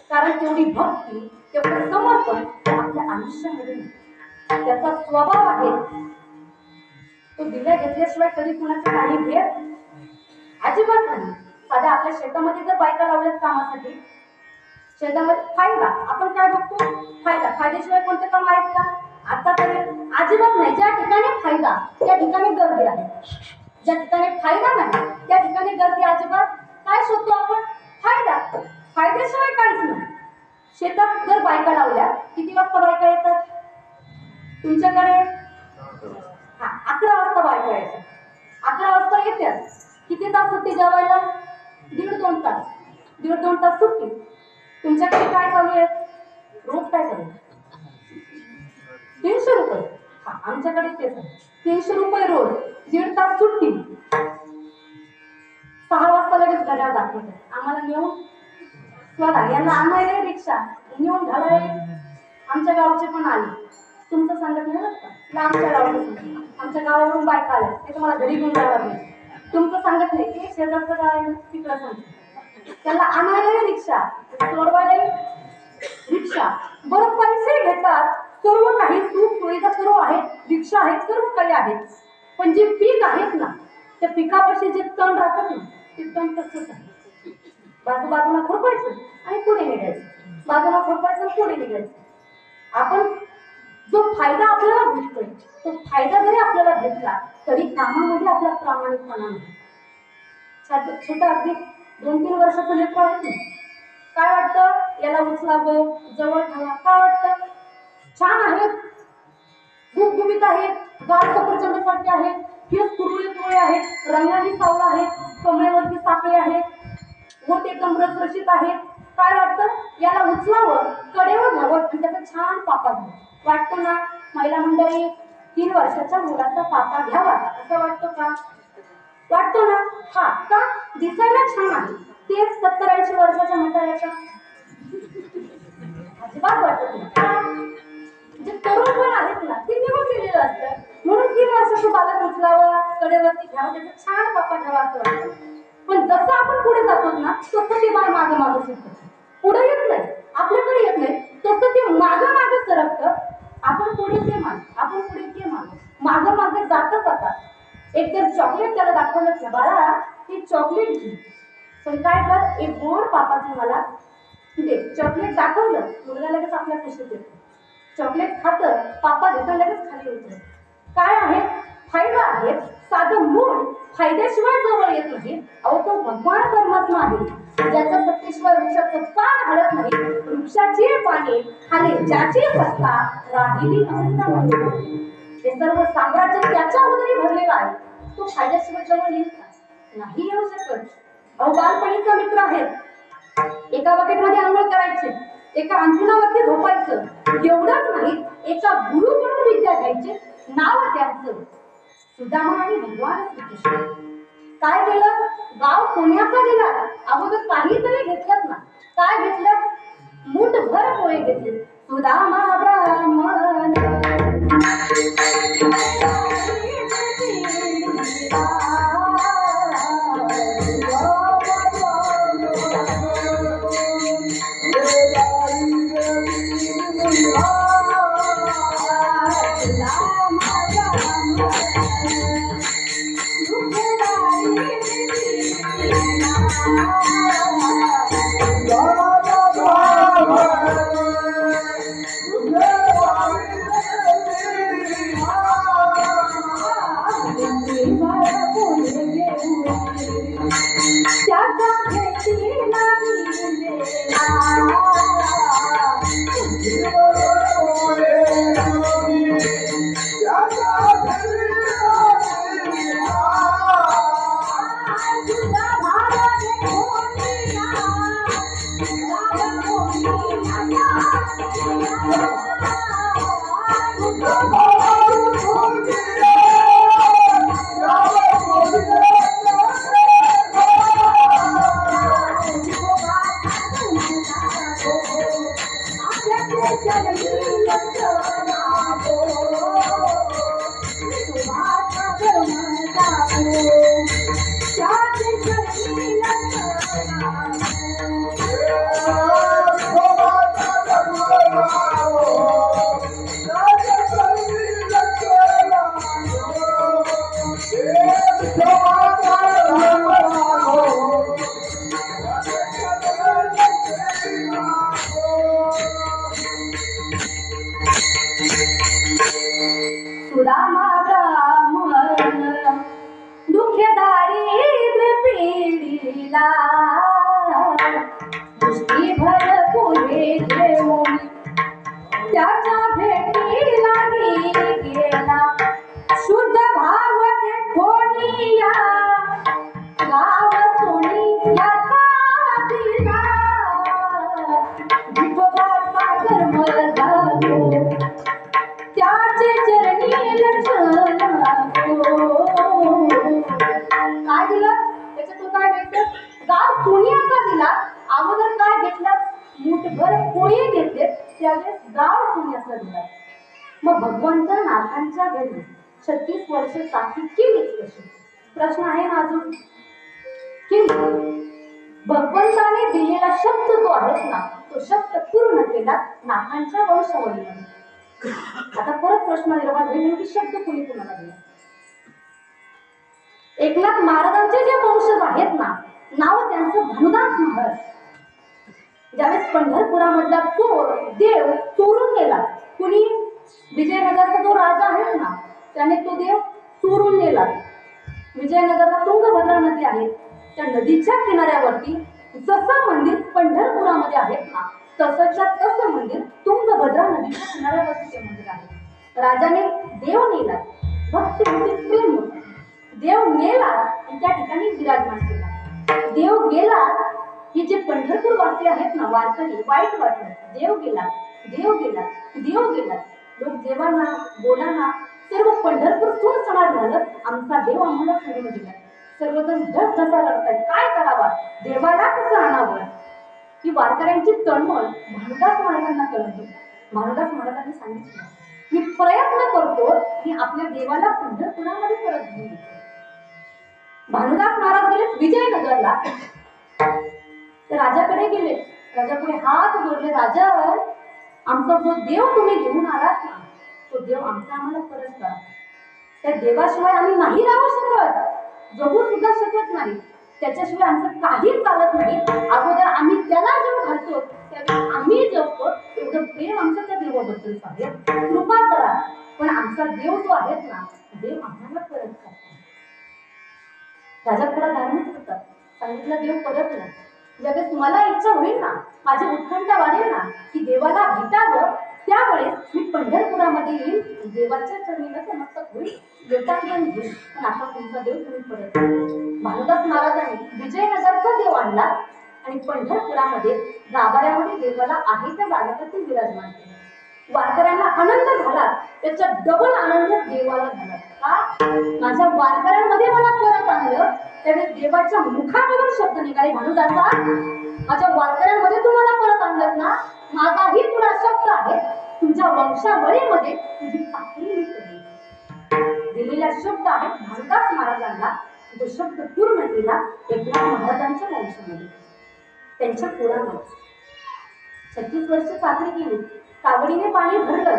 A: कारण तेवढी भक्ती तेवढं समर्पण आपल्या आयुष्यामध्ये त्याचा स्वभाव आहे तो दिल्या घेतल्याशिवाय कधी कुणाचं काही घेत अजिबात नाही साध्या आपल्या शेतामध्ये जर बायका लावल्यात कामासाठी शेतामध्ये फायदा आपण काय बघतो फायद्याशिवाय कोणते काम आहेत का आता तरी अजिबात नाही ज्या ठिकाणी फायदा त्या ठिकाणी गर्दी आहे ज्या ठिकाणी फायदा नाही त्या ठिकाणी गर्दी अजिबात काय शोधतो आपण फायद्याशिवाय काहीच नाही शेतात जर बायका लावल्या किती वाजता बायका येतात तुमच्याकडे 11 वाजता बायका येतात 11 वाजता येतात किती तास सुट्टी जेवायला 1.5-2 तास 1.5-2 तास सुट्टी तुमच्याकडे काय चालू आहे रोज काय चालू आहे 300 रुपये आमच्याकडे तेच आहे 300 रुपये रोज 1.5 तास सुट्टी 6 वाजता लगेच घड्याळ दाखवते आम्हाला नेऊन स्वतः यांना आणायला रिक्षा नेऊन घालायला आमच्या गावचे पण आले तुमचं सांगत नाही बरं का आमच्या गावाचं आमच्या गावावरून बायका आल्या ते तुम्हाला घरी घेऊन जायला पाहिजे तुमचं सांगत नाही ते शेजारचं काय तिकडं सांगतो त्याला आणायला रिक्षा सोडवायला रिक्षा बरं पैसे घेतात सर्व काही सुख सुविधा सर्व आहेत रिक्षा आहेत सर्व काही आहेत पण जे पीक आहेत ना त्या पिकापाशी जे तण राहतात ना ते तण तसंच आहे बाजूला खुरपायचं आणि पुढे निघायचं बाजूला खुरपायचं आणि पुढे निघायचं आपण जो फायदा आपल्याला भेटतोय तो फायदा जरी आपल्याला भेटला तरी कामामध्ये आपला प्रामाणिकपणा नाही छोटं अगदी 2-3 वर्षाचं लेकरं आहे ना काय वाटतं याला उचलावं जवळ ठेवा काय वाटतं छान आहेत गुबगुबीत आहेत गाल सफरचंद सारखे आहेत केस कुरळे आहेत रंगाने सावळा आहेत कमरेवरती साखळे आहेत व ते रसरशीत आहेत काय वाटतं याला उचलावं कडेवर घ्यावं आणि त्याचा छान पापा घ्यावं वाटतो ना महिला मंडळी 3 वर्षाच्या मुलाचा पापा घ्यावा असं वाटतं का वाटतो ना का दिसायला छान आहे तेच 70-80 वर्षाच्या म्हाताऱ्याच्या अजिबात वाटत नाही जे तरुण पण आहेत ना ते निघून गेलेलं असतं म्हणून 3 वर्षाचं बालक उचलावं कडेवरती घ्यावं त्याचा छान पापा घ्यावा असं वाटतं पण जसं आपण पुढे जातो ना तसं ते बाळ मागं सुटतं पुढे येत नाही आपल्याकडे येत नाही तसं ते मागं सरकतं आपण पुढे ते आपण पुढे ते मागं जातात एक तर चॉकलेट त्याला दाखवलं ना बाळा ते चॉकलेट घे पण काय कर एक गोड पापाचं मला दे चॉकलेट दाखवलं मुलगा लगेच आपल्या खुशीत येतो चॉकलेट खातं पापा देता लगेच खाली उतरत काय आहे? फायदा आहे. साधं मूळ फायद्याशिवाय जवळ येत नाही. अहो तो भगवान परमात्मा आहे, ज्याच्या सत्तेशिवाय वृक्षाचं पान हलत नाही. वृक्षाची पाने खाली ज्याची सत्ता राहिली अनंतामध्ये. हे सर्व साम्राज्य त्याच्या उदरी भरलेलं आहे. तो फायद्याशिवाय जवळ येत नाही येऊ शकत. अहो बालपणीचा मित्र आहे, एका बकेटमध्ये आंघोळ करायची, एका अंथरुणावरती झोपायचं. एवढंच नाही, एका गुरुकडून विद्या घ्यायची. नाव त्यांचं सुदामा आणि भगवान श्रीकृष्ण. काय केलं? गाव पुण्याचा दिला. अगोदर काहीतरी घेतलं ना. काय घेतलं? मूठभर पोहे घेतले. सुदामा ब्राह्मण सुदामा ब्राह्मण दुःख दारिद्र्य पीडिला. दृष्टी भरपुरे घेऊन त्याच्या भेटीला गेला. शुद्ध भाव कोणिया गाव सोनी याचा दिला. विठोबाचा धर्म झालो त्याचे चरणी लक्ष लागो. काय दिलं? त्याच्यातून काय घेतलं? गाव पुण्याचा दिला. अगोदर काय घेतलं? मूठभर पोहे घेतले, त्यावेळेस गाव पुण्याचा दिला. मग भगवंत नाथांच्या घरी 36 वर्ष साठी केलीच कशी? प्रश्न आहे ना अजून. भगवंताने दिलेला शब्द जो आहे ना, तो शब्द पूर्ण केला नाथांच्या वंशावळीने. आता परत प्रश्न निर्माण होईल की शब्द कुणी कुणाला दिला? एकनाथ महाराजांचे जे वंशज आहेत ना, नाव त्यांचं भानुदास महाराज. ज्यावेळेस पंढरपुरामधला तो देव चोरून गेला. कुणी? विजयनगरचा जो राजा आहे ना, त्याने तो देव चोरून नेला. विजयनगरला तुंगभद्रा नदी आहे, त्या नदीच्या किनाऱ्यावरती जसं मंदिर पंढरपुरामध्ये आहेत ना, तसंच्या तसं मंदिर तुंगभद्रा नदीच्या किनाऱ्यावरती ते मंदिर आहे. राजाने देव नेला, भक्ती होती, प्रेम होतं. देव नेला आणि त्या ठिकाणी विराजमान केला. देव गेला की जे पंढरपूर वासी आहेत ना, वारकरी, वाईट वाटलं. देव गेला, देव गेला, देव गेला. लोक जेवाना बोलाना सर्व पंढरपूर सुनसनाट झालं. आमचा देव आम्हाला सोडून दिला. सर्वजण धसा रडतायत. काय करावा? देवाला कसं आणावं? ही वारकऱ्यांची तळमळ भानुदास महाराजांना कळली. भानुदास महाराजांनी सांगितलं, मी प्रयत्न करतो की आपल्या देवाला पंढरपुरामध्ये परत घेऊन येतो. भानुदास महाराज गेले विजयनगरला. राजाकडे गेले, राजापुढे हात जोडले. राजा, आमचा जो देव तुम्ही घेऊन आलात ना, तो देव आमचा आम्हाला परत करा. त्या देवाशिवाय आम्ही नाही राहू शकत, जगू सुद्धा शकत नाही. त्याच्याशिवाय आमचं काही चालत नाही. अगोदर आम्ही त्याला जेव्हा घालतो त्यावेळी आम्ही जगतो. एवढं प्रेम आमचं त्या देवाबद्दल आहे. कृपा करा. पण आमचा आमचा देव जो आहेत ना, देव आम्हाला परत करतात. राजा थोडा धार्मिक होता. सांगितलं देव परत नाही. ज्यावेळेस मला इच्छा होईल ना, माझी उत्कंठा वाढेल ना की देवाला भेटावं, त्यावेळेस मी पंढरपुरामध्ये येईल, देवाच्या चरणी नतमस्तक होईल, लोटांगण घेईल. पण आता तुमचा देव तुम्ही परत. भानुदास महाराजांनी विजयनगरचा देव आणला आणि पंढरपुरामध्ये गाभाऱ्यामध्ये देवाला आहे त्या जागेवरती विराजमान केलं. वारकऱ्यांना आनंद झाला, त्याच्या डबल आनंद देवाला झाला. का? माझ्या वारकऱ्यांमध्ये मला परत आणलं. त्यावेळेस देवाच्या मुखामधून शब्द निघाले, भानुदासा, माझ्या वारकऱ्यांमध्ये तुम्हाला परत आणलं ना, माझाही तुला शब्द आहे, तुमच्या वंशावळीमध्ये तुझी चाकरी मी करेन. दिलेला शब्द आहे भानुदास महाराजांना. तो शब्द पूर्ण केला एकनाथ महाराजांच्या वंशामध्ये, त्यांच्या कुळामध्ये. 36 वर्ष चाकरी केली, कावडीने पाणी भरलं,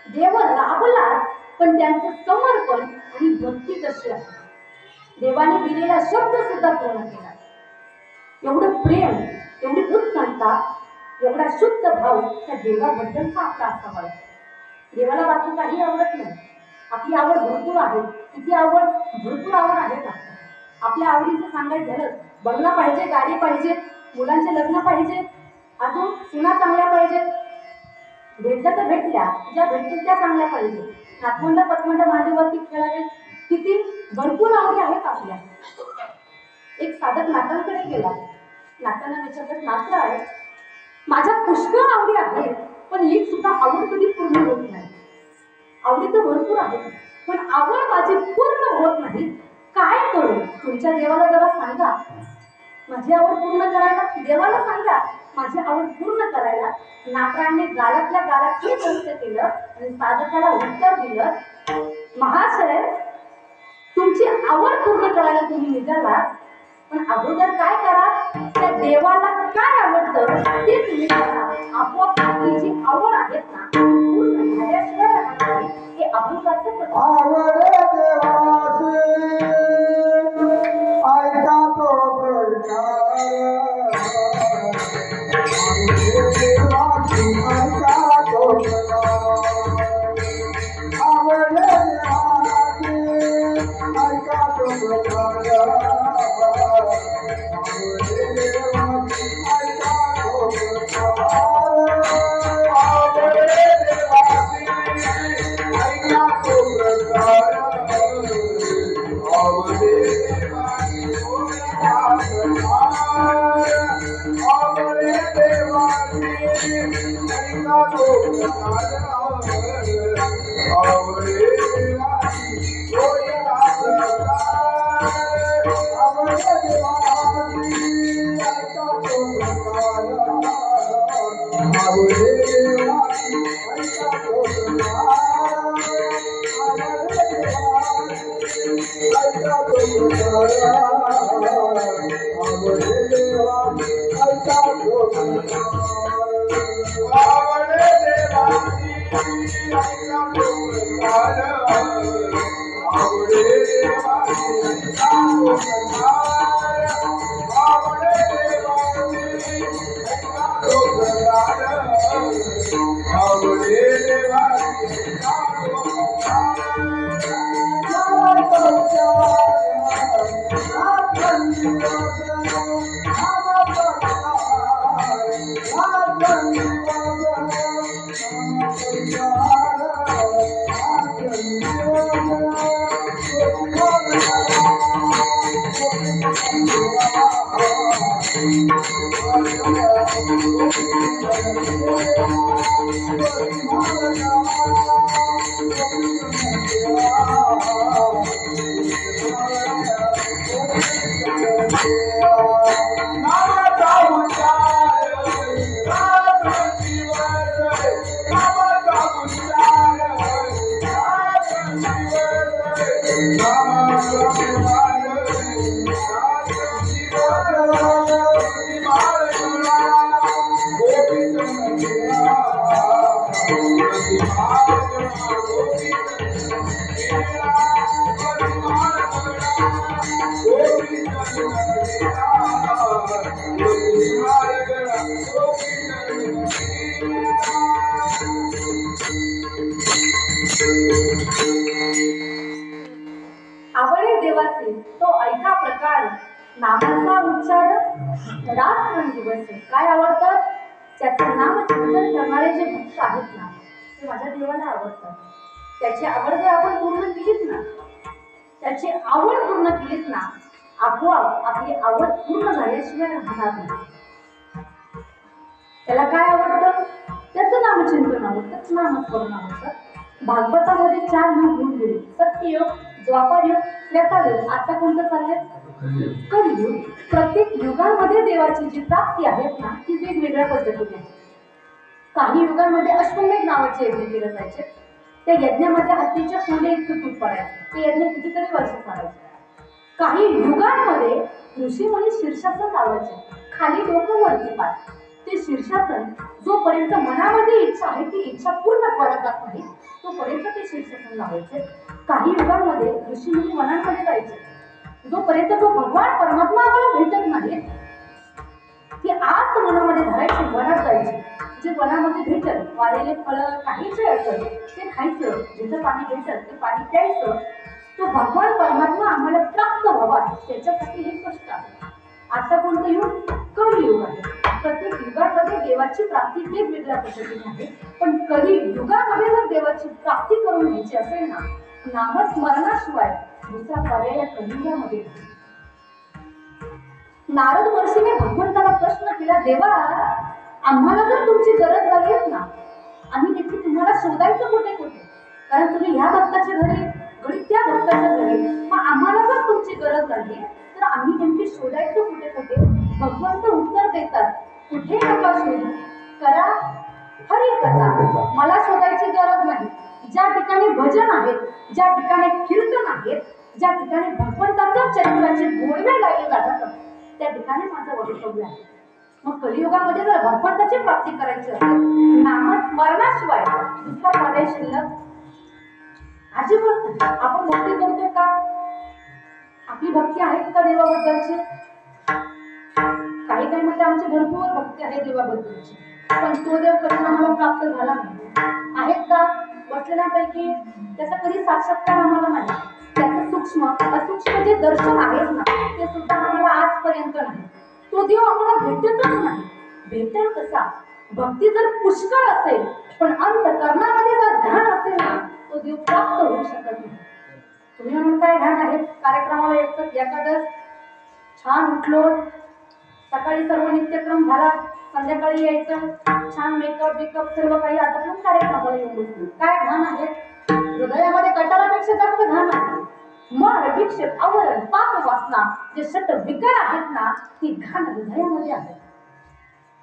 A: देव लाभला. पण त्यांचं समर्पण आणि भक्ती कशी आहे, देवाने दिलेला शब्द सुद्धा पूर्ण केला. एवढं प्रेम, एवढी उत्कंठा, एवढा शुद्ध भाव त्या देवाबद्दलचा आपला असावा. देवाला बाकी काही आवडत नाही. आपली आवड भरपूर आहे. किती आवड? भरपूर आवड आहे का? आपल्या आवडीचं सांगायचं झालं, बंगला पाहिजे, गाडी पाहिजे, मुलांचे लग्न पाहिजे, अजून सुना चांगल्या पाहिजेत. भेटल्या तर भेटल्या, ज्या भेटतील त्या चांगल्या पाहिजे. नातवंड पतवंड मांडीवरती खेळावे, किती भरपूर आवडी आहेत आपल्या. एक साधक नातांकडे गेला. नातांना विचारलं, नातं आहे, माझ्या पुष्कळ आवडी आहेत, पण एक सुद्धा आवड कधी पूर्ण होत नाही. आवडी तर भरपूर आहेत, पण आवड माझी पूर्ण होत नाही. काय करू? तुमच्या देवाला जरा सांगा, माझी आवड पूर्ण करायला. देवाला सांगा माझी आवड पूर्ण करायला. नातांनी गालातल्या गालात हे नृत्य केलं आणि साधकाला उत्तर दिलं, महाशय, तुमची आवड पूर्ण करायला तुम्ही निघाला, पण अगोदर काय करा, त्या देवाला काय आवडतं ते तुम्ही करा. आपोआप आपली जी आवड आहेत ना, पूर्ण झाल्याशिवाय राहणार नाही. हे अभंगाचं प्रतीक.
B: आवडे देवाचे ऐका तो प्रचार, देवाची ऐका तो प्रचार. आवडे देवाचे ऐका तो प्रचार, आवडे देवाची ऐका तो प्रचार. आवडे देवाची ऐका तो प्रचार, आवडे देवाची ऐका प्रचार. आवडे देवाची ऐका तो प्रचार, आवडे देवाची ऐका प्रचार. आवडे देवाची ऐका तो प्रचार, आवडे देवाची ऐका तो प्रचार. आवडे देवाची ऐका तो प्रचार, आवडे देवाची ऐका तो प्रचार. आवडे देवाची ऐका तो प्रचार, आवडे देवाची ऐका तो प्रचार. आवडे देवाची ऐका तो प्रचार, आवडे देवाची ऐका तो
A: आवडे देवाचे तो ऐका प्रकार, नामाचा उच्चार रात्र दिवस. काय आवडतं? त्याचं नाम चिंतन करणारे जे भक्त आहेत ना, ते माझ्या देवाला आवडतात. त्याची आवड जर आपण पूर्ण केलीच ना, त्याची आवड पूर्ण केलीच ना, आपोआप आपली आवड पूर्ण झाल्याशिवाय राहणार नाही. त्याला काय आवडतं? त्याचं नामचिंतन आवडतं, नामस्मरण आवडतं. भागवतामध्ये 4 युग होऊन गेले: सत्ययुग, द्वापारयुग, त्रेतायुग. आता कोणतं चाललंय? कलियुग. प्रत्येक युगामध्ये देवाची जी प्राप्ती आहेत ना, ती वेगवेगळ्या पद्धतीने आहे. काही युगांमध्ये अश्वमेध नावाचे यज्ञ केले जायचे. त्या यज्ञामध्ये हत्तीच्या सोंडे इतकं तूप पडायचं. ते यज्ञ कितीतरी वर्ष चालायचे. काही युगांमध्ये ऋषीमुनी शीर्षासन लावायचे, खाली डोकं वरती पाय. ते शीर्षासन जोपर्यंत मनामध्ये इच्छा आहे ती इच्छा पूर्ण करत जात नाही तोपर्यंत ते शीर्षासन लावायचे. काही युगांमध्ये ऋषीमुनी वनांमध्ये जायचे. जोपर्यंत तो भगवान परमात्मा आम्हाला भेटत नाही ती आत मनामध्ये धरायची, वनात जायची. जे वनामध्ये भेटल, वाढलेले फळं काही जे असेल ते खायचं, जिथं पाणी भेटल ते पाणी प्यायचं. तो भगवान परमात्मा आम्हाला प्राप्त व्हावा त्याच्यासाठी हे कष्ट आहे. आता कोणतं युग? कलियुग आहे. प्रत्येक युगामध्ये देवाची प्राप्ती वेगवेगळ्या पद्धतीने आहे. पण कलियुगामध्ये जर देवाची प्राप्ती करून घ्यायची असेल ना, नामस्मरणाशिवाय दुसरा पर्याय कलियुगामध्ये नाही. नारद महर्षीने भगवंताला प्रश्न केला, देवा आम्हाला जर तुमची गरज लागली ना, आम्ही नेमकी तुम्हाला शोधायचं कुठे कुठे? कारण तुम्ही ह्या भक्ताच्या घरी, घरी त्या भक्ताच्या घरी, मग आम्हाला जर तुमची गरज लागली तर आम्ही नेमकी शोधायचं कुठे कुठे? भगवंत उत्तर देतात, कुठे नका शोधू, करा हरी कथा. मला शोधायची गरज नाही. ज्या ठिकाणी भजन आहेत, ज्या ठिकाणी कीर्तन आहेत, ज्या ठिकाणी भगवंताच्या चरित्राचे गोडवे गायले जातात त्या ठिकाणी माझं वक्तव्य आहे. मग कलियुगामध्ये जर भगवंताची प्राप्ती करायची असेल, नामस्मरणाशिवाय दुसरा पर्याय शिल्लक अजिबात. आपण भक्ती करतो का? आपली भक्ती आहे का देवाबद्दलची? काही काही मध्ये आमची भरपूर भक्ती आहे देवाबद्दलची, पण तो देव कधी आम्हाला प्राप्त झाला नाही. आहेत का? बसलेल्यापैकी त्याचा कधी साक्षात्कार आम्हाला नाही. त्याचं सूक्ष्म असूक्ष्म जे दर्शन आहेत ना, ते सुद्धा आम्हाला आजपर्यंत नाही. तो देव आम्हाला भेटतच नाही. भेटेल कसा? भक्ती जर पुष्कळ असेल पण अंतःकरणामध्ये जर ध्यान असेल ना, तो देव प्राप्त होऊ शकत नाही. तुम्ही म्हणताय ध्यान आहे, कार्यक्रमाला यायचं, एखादं छान उठलो, सकाळी सर्व नित्यक्रम झाला, संध्याकाळी यायचं, छान मेकअप बिकअप सर्व काही आटोपून कार्यक्रमाला येऊन बसलो. काय ध्यान आहे? हृदयामध्ये कटारापेक्षा जास्त ध्यान आहे. मन, विक्षेप, आवरण, पाप वासना जे षट विकार आहेत ना, ती घाण हृदयामध्ये आहे.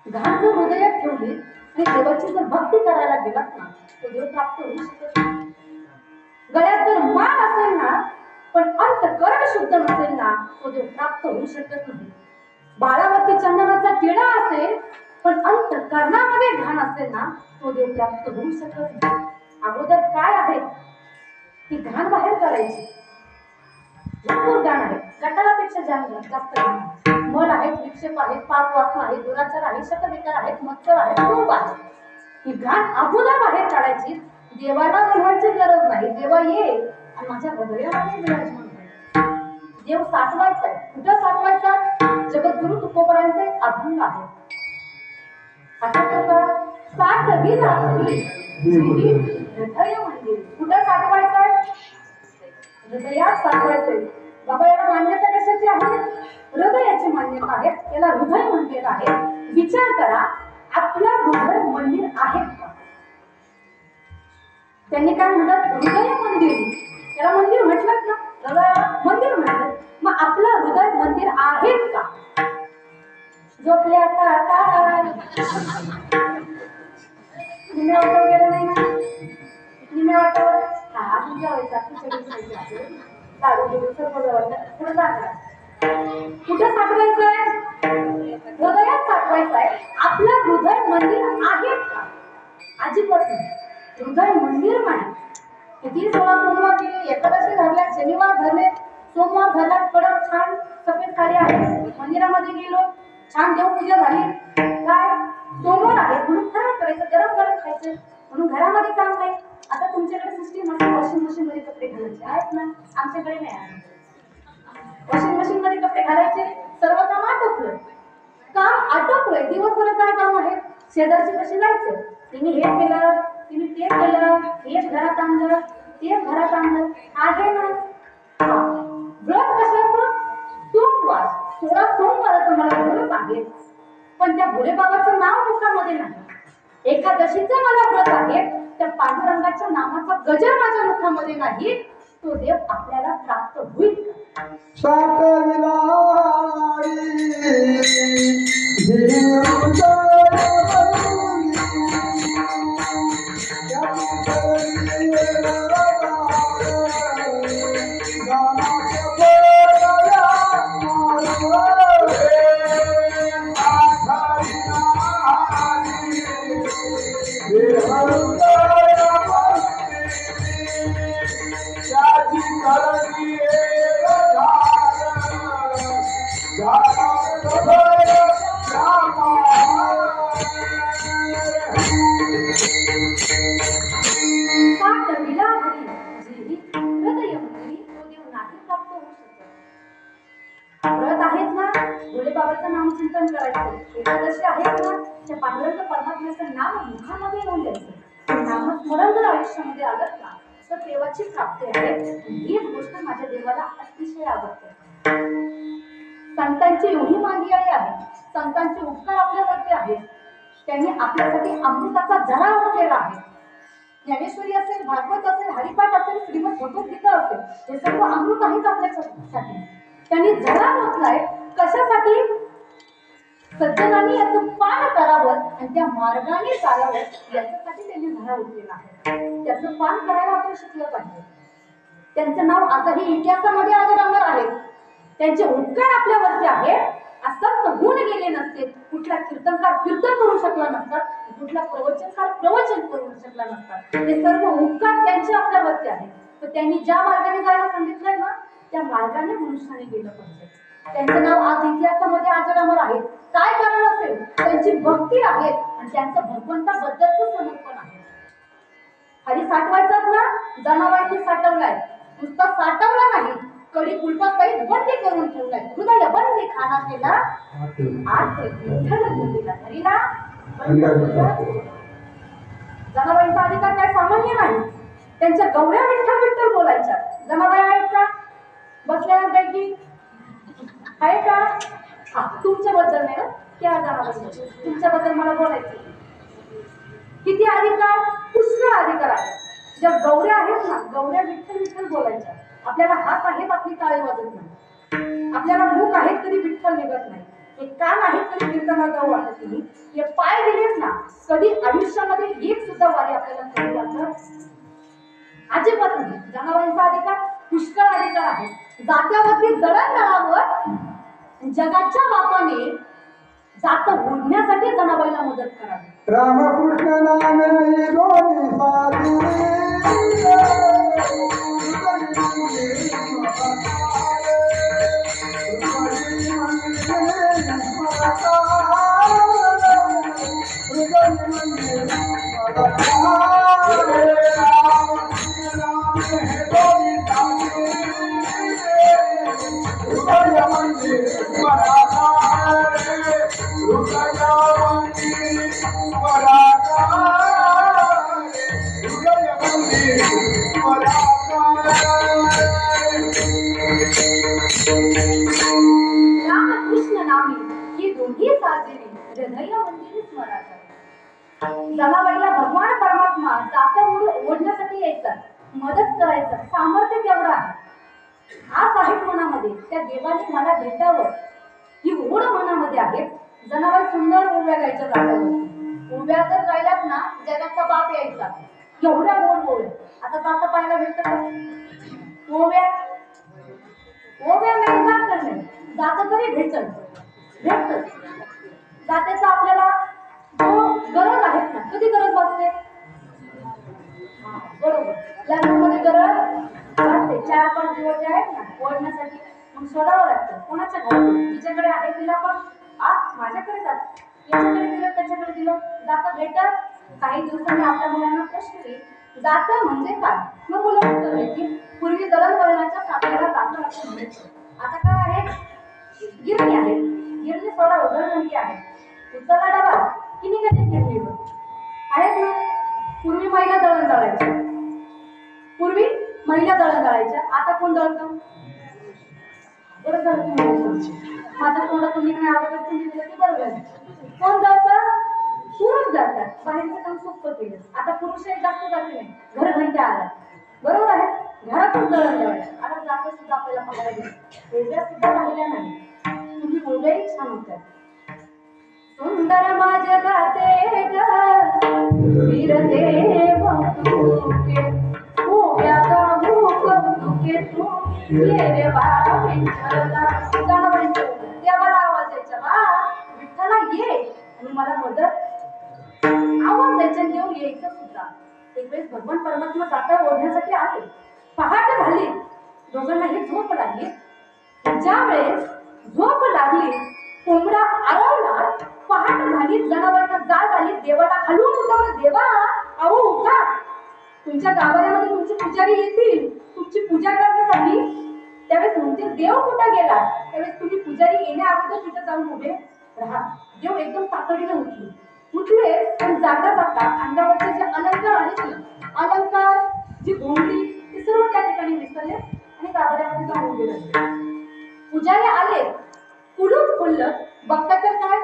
A: घाण जर हृदयात ठेवली आणि देवाची जर भक्ती करायला गेलात ना, तो देव प्राप्त होऊ शकत नाही. गळ्यात जर माळ असेल ना, पण अंतःकरण शुद्ध नसेल ना, तो देव प्राप्त होऊ शकत नाही. बाळावरती चंदनाचा टिळा असेल पण अंतःकरणामध्ये घाण असेल ना, तो देव प्राप्त होऊ शकत नाही. अगोदर काय आहे? ती घाण बाहेर करायची. भरपूर घाण आहे, गटारापेक्षा जास्त घाण आहे. मल आहेत, विक्षेप आहेत, पाप वासना आहेत, दुराचार आहे, शतविकार आहेत, मत्सर आहे, लोभ आहे. ही घाण अगोदर बाहेर काढायची. देवाला बोलवायची गरज नाही. देवा ये आणि माझ्या हृदयामध्ये विराजमान कर. देव साठवायचा आहे. कुठं साठवायचा? जगद्गुरु तुकोबरांचे अभंग आहे. साठवी रात्री हृदय मंदिर. कुठं साठवायचं आहे? हृदयात साठवायचंय. बाबा याला मान्यता कशाची आहे? हृदयाची मान्यता आहे. याला हृदय मंदिर आहे. विचार करा, आपलं हृदय मंदिर आहे का? त्यांनी काय म्हणतात? हृदय मंदिर. त्याला मंदिर म्हटलं ना, हृदय मंदिर म्हटलं. मग आपलं हृदय मंदिर आहे का? झोपले आता निम्या वाटव गेलं नाही ना? निम्या वाटव हा तुझ्या व्हायचा दारू देऊ सर्व कुठे साठवायचंय? हृदयात साठवायचंय. आपलं हृदय मंदिर आहे का? अजिबात नाही. हृदय मंदिर नाही. किती सोमवार केले, एकादशी धरल्या, शनिवार धरले, सोमवार धरला, कडक छान सफेद साडी आहे, मंदिरामध्ये गेलो, छान देवपूजा झाली. काय? सोमवार आहे म्हणून फराळ करायचं, गरम गरम खायचं, म्हणून घरामध्ये काम नाही. आता तुमच्याकडे सिस्टीम मस्त वॉशिंग मशीन मध्ये कपडे घालायचे आहेत ना, आमच्याकडे नाही आहे. वॉशिंग मशीन मध्ये कपडे घालायचे, सर्व काम आटोपलं. काम आटोपलंय, दिवसभर काय काम आहे? शेजारचे कसे जायचं, तिने हे केलं, तिने ते केलं, हेच घरात आणलं, तेच घरात आणलं, आहे ना. व्रत कशाचं? सोमवार. 16 सोमवाराचं मला व्रत आहे, पण त्या भोले बाबाचं नाव मुखामध्ये नाही. एकादशीचं मला व्रत आहे, त्या पांडुरंगाच्या नामाचा गजर माझ्या मुखामध्ये नाही. तो देव आपल्याला प्राप्त होईल. व्रत आहेत ना, भोले बाबाचं नाम चिंतन करायचं. एकादशी आहेत ना, त्या पांडुरंग परमात्म्याचं नाम मुखामध्ये येऊन द्यायचं. नामस्मरण जर आयुष्यामध्ये आलं ना, तर देवाची प्राप्ती आहे. हीच गोष्ट माझ्या देवाला अतिशय आवडते. संतांची एवढी मांदियाळी आहे, संतांचे उपकार आपल्यावरती आहेत. त्यांनी आपल्यासाठी अमृताचा झरा ओढलेला आहे. ज्ञानेश्वरी असेल, भागवत असेल, हरिपाठ असेल, श्रीमद भगवद्गीता असेल, हे सर्व अमृत आहेच आपल्यासाठी. त्यांनी झरा ओढलाय कशासाठी? सज्जनांनी याचं पान करावं आणि त्या मार्गाने चालावं, याच्यासाठी त्यांनी झरा ओढलेला आहे. त्याचं पान करायला आपण शिकलं पाहिजे. त्यांचं नाव आताही इतिहासामध्ये अजरामर आहे. त्यांचे उपकार आपल्यावरती आहेत. असंत होऊन गेले नसते, कुठला कीर्तनकार कीर्तन करू शकला नसतात, कुठला प्रवचनकार प्रवचन करू शकला नसतात. हे सर्व उपकार त्यांचे आपल्यावरती आहेत. तर त्यांनी ज्या मार्गाने जायला सांगितलंय ना, त्या मार्गाने मनुष्याने गेलं पाहिजे. त्यांचं नाव आज इतिहासामध्ये अजरामर आहे. काय कारण असेल? त्यांची भक्ती आहे आणि त्यांचं भगवंताबद्दलचं समर्पण आहे. हरी साठवायचाच ना, जनाबाईंनी साठवलाय. नुसता साठवला नाही, कडी कुलपा सहित बंदी करून ठेवलाय. हृदय बंदी खाना केला, आठ विठ्ठल दिला हरीला. जनाबाईंचा अधिकार काय सामान्य नाही. त्यांच्या गौऱ्या विठ्ठल विठ्ठल बोलायच्या. जनाबाई आहेत का बसल्यापैकी? आहे का? हा, तुमच्याबद्दल नाही ना, त्या जनाबाई, तुमच्याबद्दल मला बोलायचं. किती अधिकार? पुष्कळ अधिकार आहे. ज्या गौऱ्या आहेत ना, गौऱ्या विठ्ठल विठ्ठल बोलायच्या. आपल्याला हात आहेत, आपली टाळी वाजत नाही. आपल्याला मुख आहेत तरी विठ्ठल निघत नाही. हे कान आहेत तरी कीर्तनाला जाऊ वाटत नाही. हे पाय दिलेत ना, कधी आयुष्यामध्ये एक सुद्धा वारी आपल्याला करू वाटत अजिबात नाही. जनावरांचा अधिकार पुष्कळ अधिकार आहे. जात्यावरती दळणवळणावर जगाच्या बापाने जात ओढण्यासाठी जनाबाईला मदत करावी.
B: रामकृष्ण नामे दोन्ही साधी
A: जनाबाईला भगवान परमात्मा जात्या ओढण्यासाठी यायचा, मदत करायचं सामर्थ्य केवढं आहे. आज आहे मनामध्ये, त्या देवाने मला भेटावं ही ओढ मनामध्ये आहे. जनाबाई सुंदर ओव्या गायच्या जात्यावर. ओव्या जर गायल्यात ना, जगाचा बाप यायचा. एवढ्या गोड ओव्या आता जाता पाहायला भेटत. ओव्या ओव्या नाही जात नाही, जात तरी भेटत. जात्याचा आपल्याला गरज आहे ना. कधी गरज वाटते? बरोबर, लग्नामध्ये गरज वाटते. 4-5 दिवस जे आहेत ना ओढण्यासाठी, मग शोधावं लागतं. कोणाच्या घरी तिच्याकडे आहे, तिला पण माझ्याकडे जात, याच्याकडे दिलं, त्याच्याकडे दिलं, जाता भेटत. काही दिवसांनी आपल्या मुलांना प्रश्न येईल, जातं म्हणजे काय? मग मुलं उत्तर देतील, पूर्वी दळणवळणाच्या साखळीला जातं असं म्हणायचं. आता काय आहे? गिरणी आहे. गिरणी सोडा उघडणुकी आहे. उचलला डबा की निघाली गिरणीवर. आहेत ना? पूर्वी महिला दळण दळायच्या. पूर्वी महिला दळण दळायच्या. आता कोण दळतं? बरं झालं तुम्ही बोलले. माझ्या तोंडातून निघणे अगोदर तुम्ही दिलं ते बरोबर आहे. कोण दळतं? पुरुष जातात. बाहेरचं काम सोपं केलं. आता पुरुषही जास्त जाते नाही. घरघंट्या आल्या. बरोबर आहे? घरातून दळण दळायचं. आता जागा सुद्धा आपल्याला पाहायला गेलं. एवढ्या सुद्धा राहिल्या नाही. तुम्ही मुलगही छान होत्या. सुंदर माझे गाते ग फिरते बहुतुके उभ्या गाऊ कौतुके तू ये रे बा विठ्ठला. गाणं म्हणायचं. देवाला आवाज द्यायचा. बा विठ्ठला ये आणि मला मदत. आवाज द्यायचा. देव यायचं सुद्धा. एक वेळेस भगवान परमात्मा जाता ओढण्यासाठी आले. पहाट झाली. दोघांनाही झोप लागली. ज्या वेळेस झोप लागली, कोंबडा आरवला. पहाट झाली. जनावरांना जाग आली. देवाला हलवून उठवलं. देवा अहो उठा. तुमच्या गाभाऱ्यामध्ये तुमचे पुजारी येतील तुमची पूजा करण्यासाठी. त्यावेळेस म्हणतील देव कुठं गेला? त्यावेळेस तुम्ही पुजारी येण्या अगोदर तिथं जाऊन उभे राहा. देव एकदम तातडीने उठले पण जाता जाता अंगावरचे जे अलंकार आहेत ना, अलंकार जी घोंगडी ते सर्व त्या ठिकाणी विसरले आणि गाभाऱ्यामध्ये जाऊन उभे राहिले. पुजारी आले. कुलूप खोललं. बघता तर काय?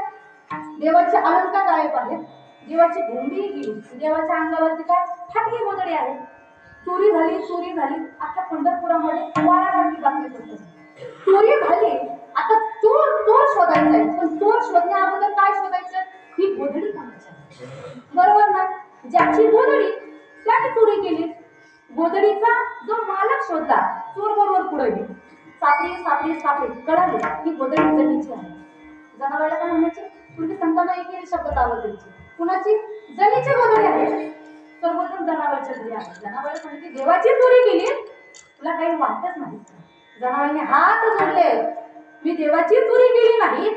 A: देवाचे अलंकार गायब आहेत. देवाची घोंगडी गेली. देवाच्या अंगावरती काय? फाटली गोधडी आहे. चोरी झाली. चोरी झाली. आता पंढरपुरामध्ये वारासारखी बातमी पडते. चोरी झाली. आता चोर शोधायचा आहे. पण चोर शोधण्या अगोदर काय शोधायचं? ही गोधडी काढायची. बरोबर ना? ज्याची गोधडी त्याने चोरी केली. गोधडीचा जो मालक शोधला, चोर बरोबर पुढे गेला. सापडी सापडी सापडी कळाली ही गोधडी जनीची आहे. जनावराला काय म्हणायचे? पूर्वी संतांना एकेरी शब्द लावत द्यायचे. कुणाची? जनीची गोधडी आहे. सर्वजण जनावरच्या घरी आहे. जनावर सांगितले देवाची चोरी केली तुला काही वाटत नाही. जनावरांनी हात जोडले. मी देवाची चोरी केली नाही.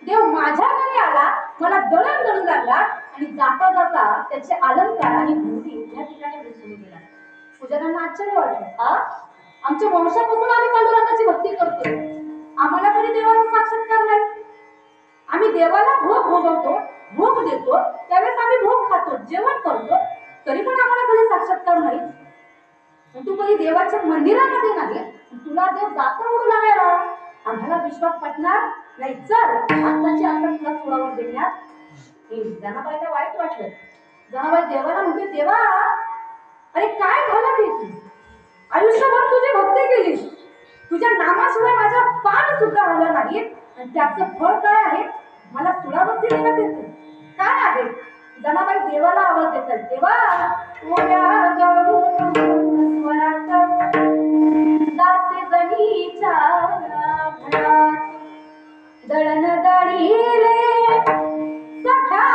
A: देव माझ्या घरी आला. मला दळण दळू लागला आणि जाता जाता त्याचे अलंकार आणि घोंगडी या ठिकाणी विसरून गेला. पुजाऱ्यांना आश्चर्य वाटलं. आमच्या वंशापासून आम्ही पांडुरंगाची भक्ती करतोय. आम्हाला कधी देवाचा साक्षात्कार नाही. आम्ही देवाला भोग भोगवतो, भोग देतो, त्यावेळेस आम्ही भोग खातो, जेवण करतो, तरी पण आम्हाला कधी साक्षात्कार नाही. तू कधी देवाच्या मंदिरामध्ये नाही. तुला देव जाता उडू लागायला. आम्हाला विश्वास पटणार नाही. चल आत्ताची आता तुला सोडावर देण्यात येईल. जनाबाईला वाईट वाटलं. जनाबाई देवाला म्हणते देवा अरे काय झालं ते? आयुष्यभर तुझी भक्ती केली. तुझ्या नामाशिवाय माझ्या पान सुद्धा हललं नाही. आणि त्याचं फळ काय आहे? मला सुडावरती देण्यात येते. काय आहे? जनाबाई देवाला आवाज देतात. देवा ओढ्या गाऊन स्वरात दासे जनीच्या घरात दळण दळीले सख्या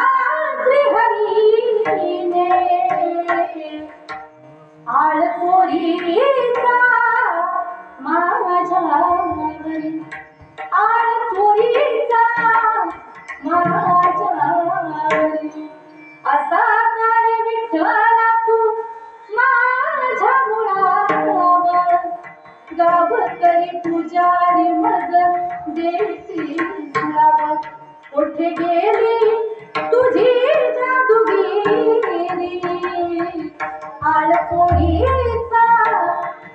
A: श्रीहरीने आळ चोरीचा माझ्यावरी आळ चोरीचा माझ्यावरी असा काय विठ्ठला तू माझ्या मुळावर गावकरी पुजारी मज देती तुलावर कुठे गेली तुझी जादूगिरी आळ चोरीचा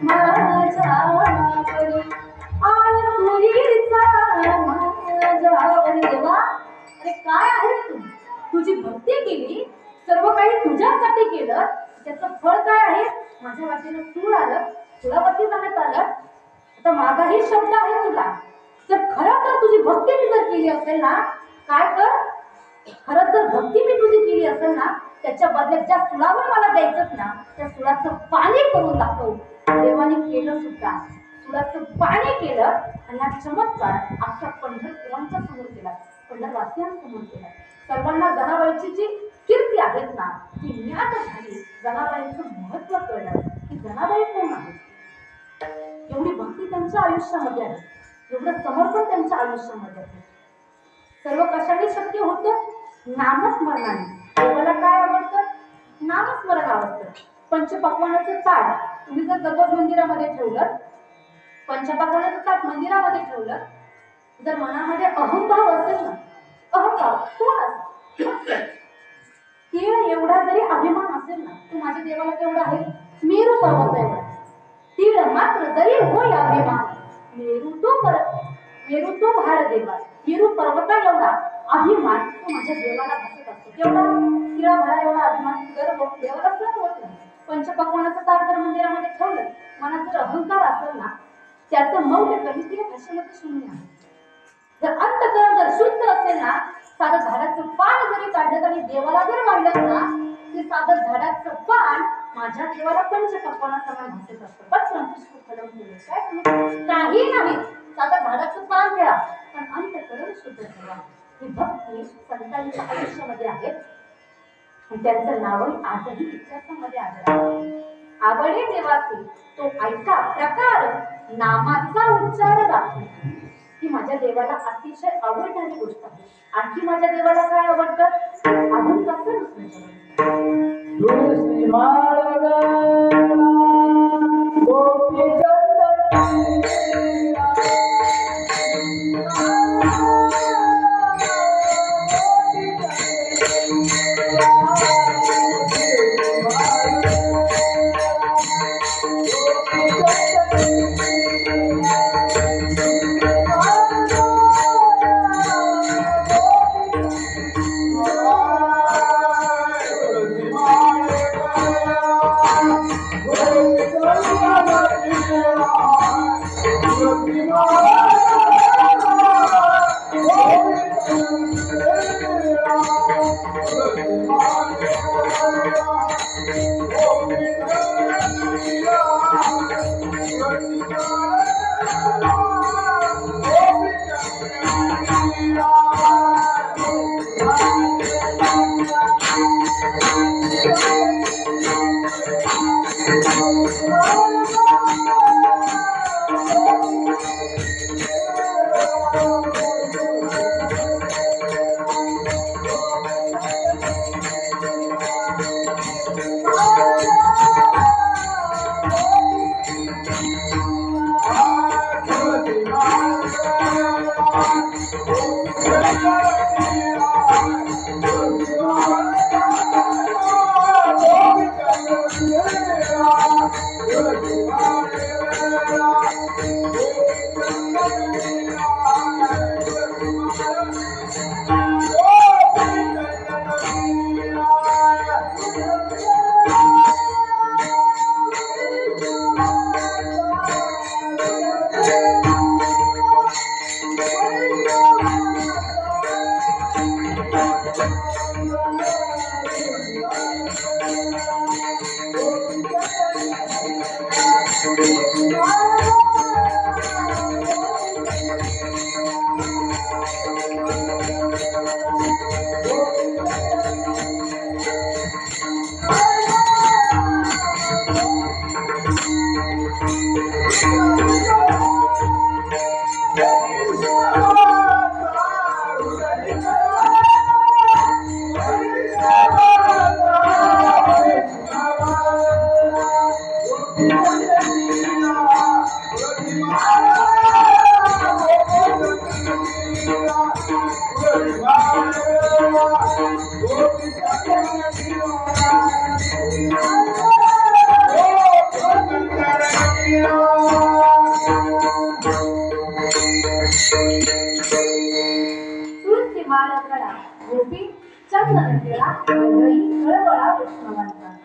A: माझ्यावरी आळ चोरीचा माझ्यावरी. देवा अरे काय आहे तू? तुझी भक्ती केली, सर्व काही तुझ्यासाठी केलं, त्याचं फळ काय आहे? माझ्या वाटेला सूळ आलं, तुलावरती जाण्यात आलं. आता माझाही शब्द आहे तुला. जर खरं तर तुझी भक्ती मी जर केली असेल ना, काय कर? खरं तर भक्ती मी तुझी केली असेल ना, त्याच्या बदल्यात ज्या सुळावर मला द्यायचं ना, त्या सुळाचं पाणी करून दाखव. देवाने केलं सुद्धा. सुळाचं पाणी केलं आणि हा चमत्कार अख्ख्या पंढरपुरांच्या समोर केला, पंढरवासियांसमोर केला. सर्वांना जनाबाईची जी कीर्ती आहेत ना ती ज्ञात झाली. जनाबाईचं महत्व कळलं की जनाबाई कोण आहे. एवढी भक्ती त्यांच्या आयुष्यामध्ये आहे, एवढं समर्पण त्यांच्या आयुष्यामध्ये आहे. सर्व कशाने शक्य होतं? नामस्मरणाने. देवाला काय आवडतं? नामस्मरण आवडतं. पंचपक्वान्नाचं ताट तुम्ही जर दररोज मंदिरामध्ये ठेवलं, पंचपक्वान्नाचं ताट मंदिरामध्ये ठेवलं, जर मनामध्ये अहंभाव असेल ना, अहंभाव कोण असेल, तीळ एवढा जरी अभिमान असेल ना, तू माझ्या देवाला केवढा आहे, मेरू पर्वत एवढा, तीळ मात्र जरी होय अभिमान, मेरू तो भार देवा, मेरू पर्वता एवढा अभिमान तो माझ्या देवाला भासत असतो. केवढा तिळा भरा एवढा अभिमान गर्व देवाला सहन होत नाही. पंचपक्वान्नाचं ताट जर मंदिरामध्ये ठेवलं, मनात जर अहंकार असेल ना, त्याचं मौल्य कधीतरी भाषेमध्ये शून्य आहे. जर अंतःकरण जर शुद्ध असेल ना, साधं झाडाचं पान जरी काढलं आणि देवाला जर वाढलं ना, ते साधं झाडाचं पान माझ्या देवाला पंचपक्वान्ना समान भासत असतं. पण काही नाही, साधं झाडाचं पान घ्या, पण अंतःकरण शुद्ध ठेवा. ही भक्ती संतांच्या आयुष्यामध्ये आहे, त्यांचं नावही आजही इतिहासामध्ये आढळतं. आवडे देवाचे तो ऐका प्रकार, नामाचा उच्चार राखणे, ही माझ्या देवाला अतिशय आवडणारी गोष्ट आहे. आणखी माझ्या देवाला काय आवडतं, अजून कसं
B: तुळसी माळ गोपी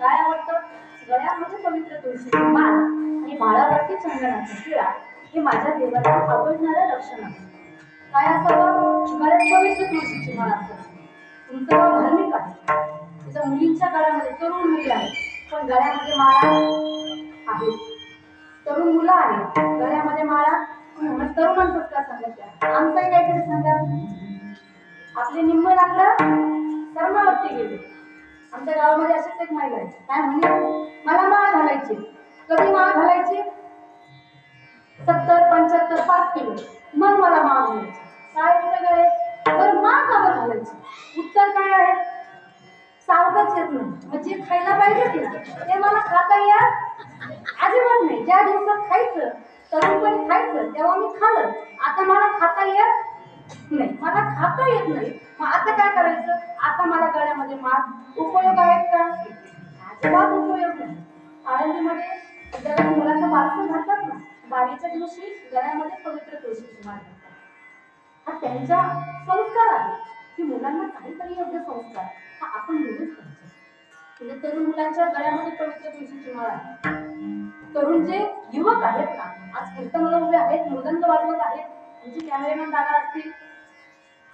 A: काय आवडतं, गळ्यामध्ये पवित्र तुळशीची माळ आणि माळावरती चंदनाचा टिळा, हे माझ्या देवाला आवडणारं लक्षण आहे. काय असावं, गळ्यात पवित्र तुळशीची माळ असावी. तुमचं गाव धार्मिक आहे, तुझ्या मुलींच्या गळ्यामध्ये तरुण मुली आहेत पण गळ्यामध्ये माळा आहे, तरुण मुलं आहेत गळ्यामध्ये माळा, तरुणांचंच का सांगत, आमचंही काहीतरी सांगा. आपले निम्म लागलं कर्मावरती गेले. आमच्या गावामध्ये अशीच एक महिला आहे, काय म्हणे, मला माळ घालायची. कधी माळ घालायची, 70-75 5 किलो, मग मला माळ घालायची. काय उत्तर आहे, तर माळ का बरं घालायची? उत्तर काय आहे, चावताच येत नाही. मग जे खायला पाहिजे ना ते मला खाता येत अजिबात नाही. ज्या दिवसात खायचं तरुणपणी खायचं तेव्हा मी खाल्लं. आता मला खाता येत नाही, मला खाता येत नाही. मग आता काय करायचं? आता मला गळ्यामध्ये माळ उपयोग आहेत का? अजिबात उपयोग नाही. आळंदीमध्ये ज्यावेळेस मुलाचं बारसं घालतात ना, बारीच्या दिवशी गळ्यामध्ये पवित्र तुळशीची माळ घालतात. हा त्यांचा संस्कार आहे की मुलांना काहीतरी योग्य संस्कार हा आपण दिलेच पाहिजे. म्हणजे तरुण मुलांच्या गळ्यामध्ये पवित्र तुळशीची माळ आहे. तरुण जे युवक आहेत ना, आज कीर्तनाला उभे आहेत, मृदंग वाजवत आहेत, म्हणजे कॅमेरामॅन दादा असतील,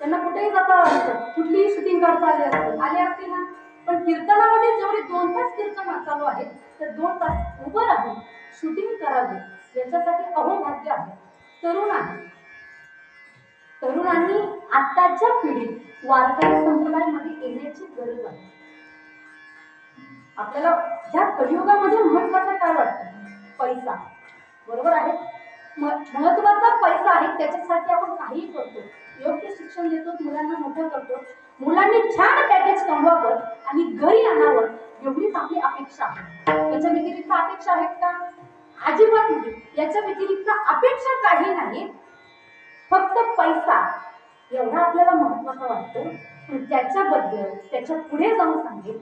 A: त्यांना कुठेही जाता आलं, कुठलीही शूटिंग करता आली असते ना. पण कीर्तनामध्ये जेवढे 2 तास कीर्तन चालू आहेत, तर 2 तास उभं राहून शूटिंग करावे याच्यासाठी अहोभाग्य आहे. तरुण आहे. तरुणांनी आताच्या पिढीत वारकरी संप्रदायामध्ये येण्याची गरज आहे. आपल्याला ह्या कलियुगामध्ये महत्वाचं काय वाटतं? पैसा. बरोबर आहे. महत्वाचा पैसा आहे, त्याच्यासाठी आपण काहीही करतो. योग्य शिक्षण देतो, मुलांना मोठं करतो, मुलांनी छान पॅकेज कमवावं आणि घरी आणावं एवढीच आपली अपेक्षा आहे. याच्या व्यतिरिक्त अपेक्षा आहेत का? अजिबात नाही. याच्या व्यतिरिक्त अपेक्षा काही नाही. फक्त पैसा एवढा आपल्याला महत्वाचा वाटतो. पण त्याच्याबद्दल त्याच्या पुढे जाऊन सांगेल,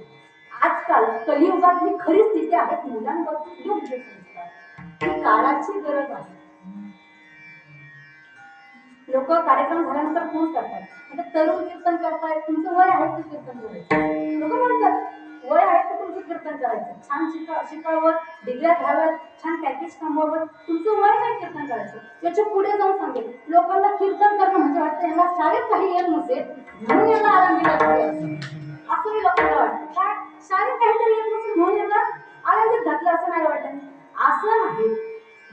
A: आजकाल कलियुगातली खरी स्थिती आहे मुलांबद्दल योग्य संस्कार ही काळाची गरज आहे. लोक कार्यक्रम झाल्यानंतर फोन करतात, आता तरुण कीर्तन करतायत, तुमचं वय आहे ते कीर्तन करायचं. लोक म्हणतात वय आहे तर तुमचं कीर्तन करायचं, छान शिकावं, डिग्र्या घ्याव्यात, छान पॅकेज कमवावं, तुमचं वय नाही कीर्तन करायचं. याच्या पुढे जाऊन सांगेल, लोकांना कीर्तन करणं म्हणजे वाटतं यांना शाळेत काही येत नसेल म्हणून यांना आनंदी असंही लोकांना वाटतं. काय शाळेत काहीतरी येत नसेल म्हणून यांना आनंदीत घातलं असं नाही वाटत. असं नाही.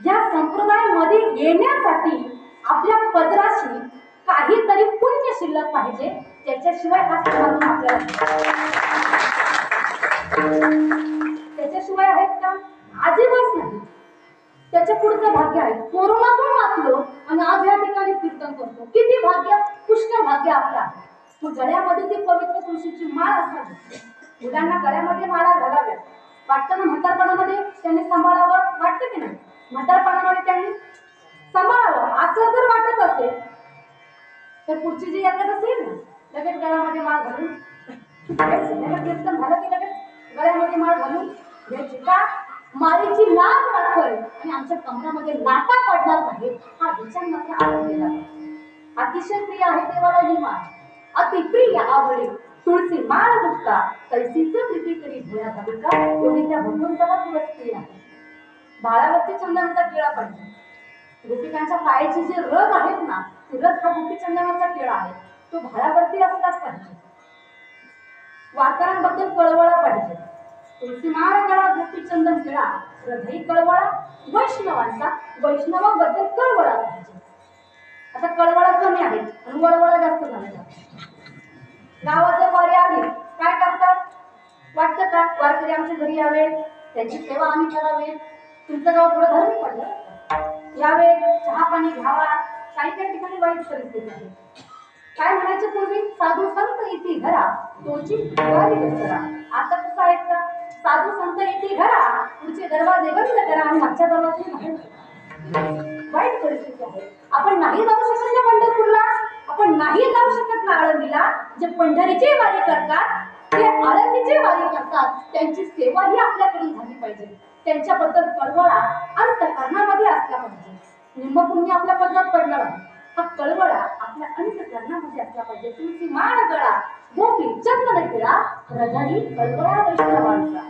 A: या संप्रदायामध्ये येण्यासाठी आपल्या पदराशी काहीतरी पुण्य शिल्लक पाहिजे, त्याच्याशिवाय हा समाज आपल्याला त्याच्याशिवाय आहेत का? अजिबात नाही. त्याच्या पुढचं भाग्य आहे. कोरोनातून वाचलो आणि आज या ठिकाणी कीर्तन करतो. किती भाग्य, पुष्कळ भाग्य आपलं. मग गळ्यामध्ये ती पवित्र तुळशीची माळ असावी. मुलांना गळ्यामध्ये माळा घालाव्या. वाटतं ना म्हातारपणामध्ये त्यांनी सांभाळावं, वाटतं की नाही? म्हातारपणामध्ये त्यांनी सांभाळावं असं जर वाटत असेल तर पुढची जी यात्रा असेल ना, लगेच गळ्यामध्ये माळ घालून कीर्तन झालं की लगेच गळ्यामध्ये माळ घालून घ्यायची. का? माळेची लाल राखल आणि आमच्या कमरामध्ये लाटा पडणार नाही हा विचार मात्र आवडलेला. अतिशय प्रिय आहे देवाला ही माळ, अति प्रिय आवडे तुळशी माळ दुखता तैसीच प्रीती करी भोया भाविका, एवढी त्या भगवंताला तुळस प्रिय आहे. बाळावरती चंदनाचा टिळा पाहिजे. गोपिकांच्या पायाचे जे रग आहेत ना, ते रग हा गोपी चंदनाचा टिळा आहे, तो भाळावरती असलाच पाहिजे. वारकऱ्यांबद्दल कळवळा पाहिजे. तुळशी माळ गळा गोपी चंदन टिळा, हृदय कळवळा वैष्णवांचा, वैष्णवाबद्दल कळवळा पाहिजे. आता कळवळा कमी आहे आणि वळवळा जास्त झालेला. गावात जर वारी आली काय करतात? वाटतं का वारकरी आमच्या घरी यावे, त्यांची सेवा आम्ही करावी. तुमचं गाव थोडं धरून पडलं, यावे, चहा पाणी घ्यावा. काही काही ठिकाणी वाईट परिस्थिती आहे. काय म्हणायचे पूर्वी? साधू संत येते घरा तोची दिवाळी दसरा. आता कसं आहे का? साधू संत येते घरा, पुढचे दरवाजे बंद करा आणि मागच्या दरवाजे बाहेर. वाईट परिस्थिती आहे. आपण नाही जाऊ शकत ना पंढरपूरला, आपण नाही जाऊ शकत ना आळंदीला. जे पंढरीची वारी करतात ते आळंदीची वारी करतात, त्यांची सेवा ही आपल्याकडून झाली पाहिजे. त्यांच्याबद्दल कळवळा अंतःकरणामध्ये असला पाहिजे. निम्म पुण्य आपल्या पदरात पडणार आहे. हा कळवळा आपल्या अंतःकरणामध्ये असला पाहिजे. तुमची माळ गळा गोपी चंदन टिळा, हृदयी कळवळा वैष्णवांचा.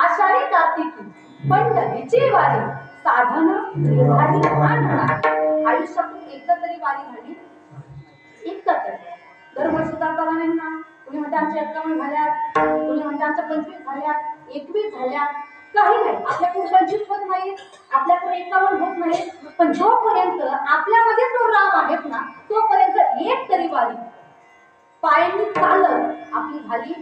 A: आषाढी कार्तिकी पंढरीची वारी साधन निर्धारी आणणार. आयुष्यातून एकदा तरी वारी झाली, एकदा तरी. दरवर्षी जाताना नाही ना. तुम्ही म्हणता आमच्या 51 झाल्यात, तुम्ही म्हणता आमच्या 25 झाल्यात, 21 झाल्यात. काही नाही, आपल्याकडून 25 होत नाही, आपल्याकडून 51 होत नाही. पण जोपर्यंत आपल्यामध्ये तो राम आहेत ना, तोपर्यंत एक तरी वारी पायांनी चालत आपली झाली